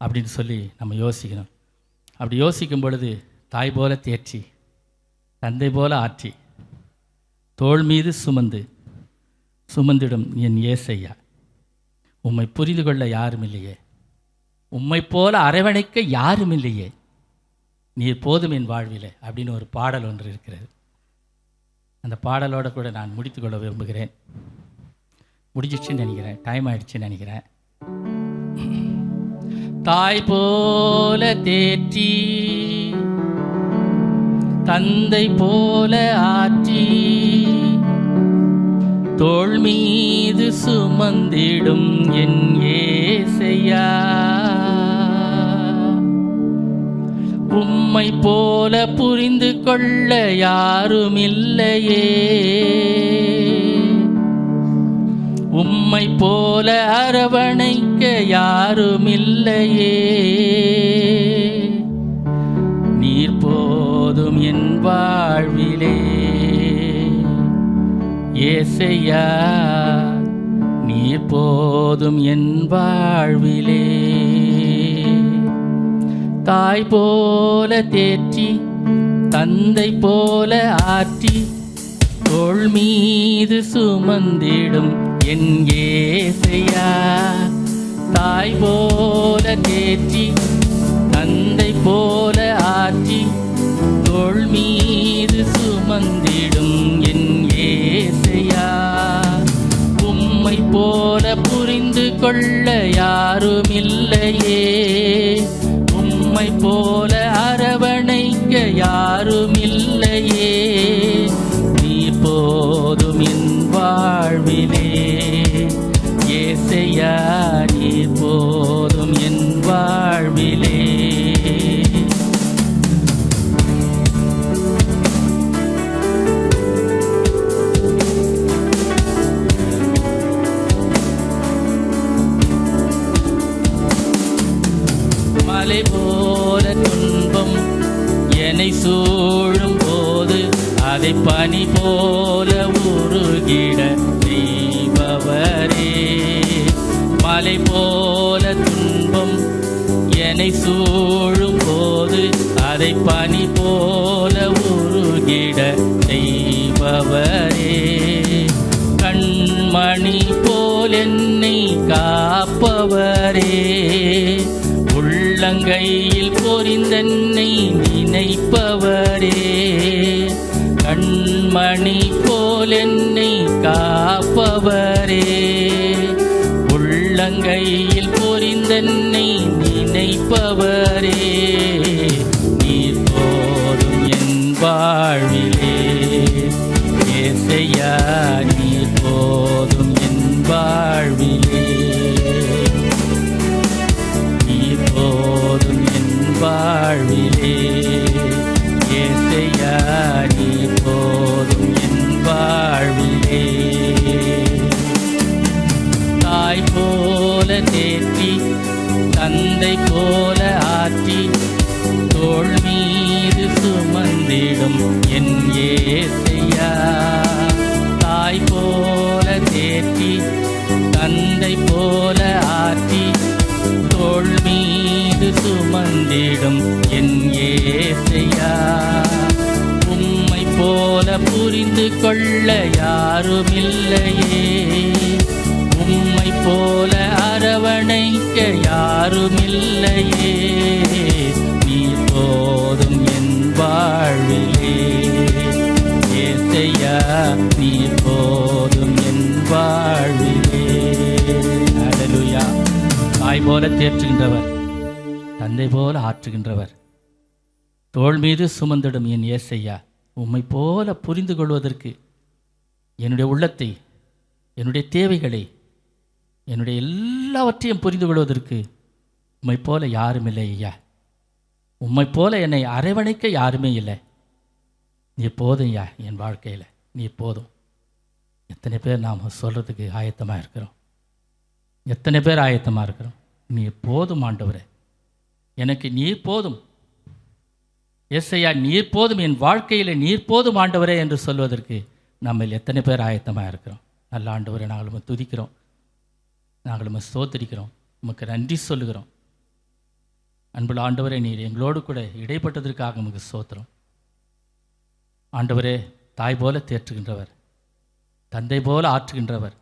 அப்படின்னு சொல்லி நம்ம யோசிக்கணும். அப்படி யோசிக்கும் பொழுது, தாய் போல தேர்ச்சி, தந்தை போல ஆற்றி, தோள் மீது சுமந்திடும் என் ஏசையா, உம்மை புரிந்து கொள்ள யாரும் இல்லையே, உம்மை போல அரவணைக்க யாரும் இல்லையே, நீர் போதும் என் வாழ்விலே அப்படின்னு ஒரு பாடல் ஒன்று இருக்கிறது. அந்த பாடலோடு கூட நான் முடித்துக்கொள்ள விரும்புகிறேன். முடிஞ்சிடுச்சுன்னு நினைக்கிறேன், டைம் ஆயிடுச்சுன்னு நினைக்கிறேன். தாய் போல தேற்றி, தந்தை போல ஆற்றி, தோள் மீது சுமந்திடும் என் ஏசையா, உம்மை போல புரிந்து கொள்ள யாரும் இல்லையே, உம்மை போல அரவணைக்க யாரும் இல்லையே, நீர் போதும் என் வாழ்விலே ஏசையா, நீர் போதும் என் வாழ்விலே. தாய் போல தேற்றி, தந்தை போல ஆற்றி, தோள் மீது சுமந்திடும் என் ஏசையா, தாய் போல தேற்றி, தந்தை போல ஆற்றி, தோள் மீது சுமந்திடும் என் ஏசையா, உம்மை போல புரிந்து கொள்ள யாரும் இல்லையே, உம்மை போல அரவணைக்க யாரும் இல்லையே, நீ போதும் என் வாழ்விலே ஏசையா, நீ போதும் என் வாழ்விலே. மலை போல துன்பம் என்னை சூழும் போது அதை பனி போல உருகிட செய்பவரே. மலை போல துன்பம் என்னை சூழும் போது அதை பனி போல உருகிட செய்பவரே. கண்மணி போல் என்னை காப்பவரே. உள்ளங்கையில் பொறிந்தென்னை நினைப்பவரே. கண்மணி போல் என்னை காப்பவரே. உள்ளங்கையில் பொறிந்தென்னை நினைப்பவரே. நீர் போதும் என் வாழ்விலே ஏசையா, நீர் போதும் என் வாழ்விலே. நீர் போதும் என் வாழ்விலே ஏசையா, நீர் போதும் என் வாழ்விலே. தாய் போல தேற்றி தந்தை போல ஆற்றி தோள் மீது சுமந்திடும் என் ஏசையா. தாய் போல தேற்றி தந்தை போல ஆற்றி தோள் மீது சுமந்திடும் என் ஏசையா. உம்மை போல புரிந்து கொள்ள யாருமில்லையே. உம்மை போல அரவணைக்க யாருமில்லையே. நீர் போதும் என் வாழ்விலே ஏசையா, நீர் போதும் என் வாழ்விலே. அல்லேலூயா. தாய் போல தேற்றுகின்றவர், தந்தை போல ஆற்றுகின்றவர், தோள் மீது சுமந்திடும் என் ஏசையா. உம்மை போல புரிந்து கொள்வதற்கு என்னுடைய உள்ளத்தை, என்னுடைய தேவைகளை, என்னுடைய எல்லாவற்றையும் புரிந்து கொள்வதற்கு உம்மை போல யாரும் இல்லை ஐயா. உம்மை போல என்னை அரவணைக்க யாருமே இல்லை. நீ போதும் ஐயா என் வாழ்க்கையில், நீ போதும். எத்தனை பேர் நாம் சொல்கிறதுக்கு ஆயத்தமாக இருக்கிறோம்? எத்தனை பேர் ஆயத்தமாக இருக்கிறோம்? நீ போதும் ஆண்டவரே, எனக்கு நீர் போதும். ஏசையா, நீர் போதும், என் வாழ்க்கையில் நீர் போதும் ஆண்டவரே என்று சொல்வதற்கு நம்ம எத்தனை பேர் ஆயத்தமாக இருக்கிறோம்? நல்ல ஆண்டவரை நாங்கள் துதிக்கிறோம், நாங்கள் ஸ்தோத்திரிக்கிறோம், உமக்கு நன்றி சொல்லுகிறோம். அன்புள்ள ஆண்டவரே, நீர் எங்களோடு கூட இடைப்பட்டதற்காக உமக்கு ஸ்தோத்திரம். ஆண்டவரே, தாய் போல தேற்றுகின்றவர், தந்தை போல ஆற்றுகின்றவர்,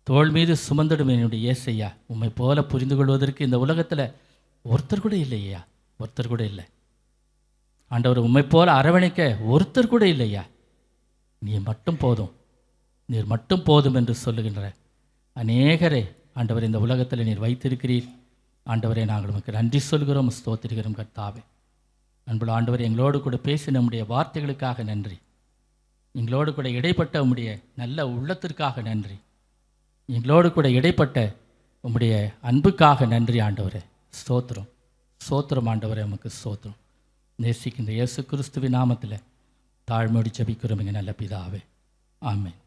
தோள் மீது சுமந்திடும் என்னுடைய ஏசையா. உம்மை போல புரிந்து கொள்வதற்கு இந்த உலகத்தில் ஒருத்தர் கூட இல்லையா, ஒருத்தர் கூட இல்லை ஆண்டவர். உம்மை போல அரவணைக்க ஒருத்தர் கூட இல்லையா. நீ மட்டும் போதும், நீர் மட்டும் போதும் என்று சொல்லுகின்ற அநேகரை ஆண்டவர் இந்த உலகத்தில் நீர் வைத்திருக்கிறீர். ஆண்டவரை நாங்கள் உமக்கு நன்றி சொல்கிறோம், ஸ்தோத்திரிக்கிறோம் கர்த்தாவே. அன்புள்ள ஆண்டவர், எங்களோடு கூட பேசி நம்முடைய வார்த்தைகளுக்காக நன்றி. எங்களோடு கூட இடைப்பட்ட உம்முடைய நல்ல உள்ளத்திற்காக நன்றி. எங்களோடு கூட இடைப்பட்ட உம்முடைய அன்புக்காக நன்றி ஆண்டவரே. ஸ்தோத்திரம், ஸ்தோத்திரம் ஆண்டவரே, உமக்கு ஸ்தோத்திரம். நேசிக்கின்ற இயேசு கிறிஸ்துவின் நாமத்தில் தாழ்மையோடு ஜெபிக்கிறோம் எங்கள் நல்ல பிதாவே. ஆமென்.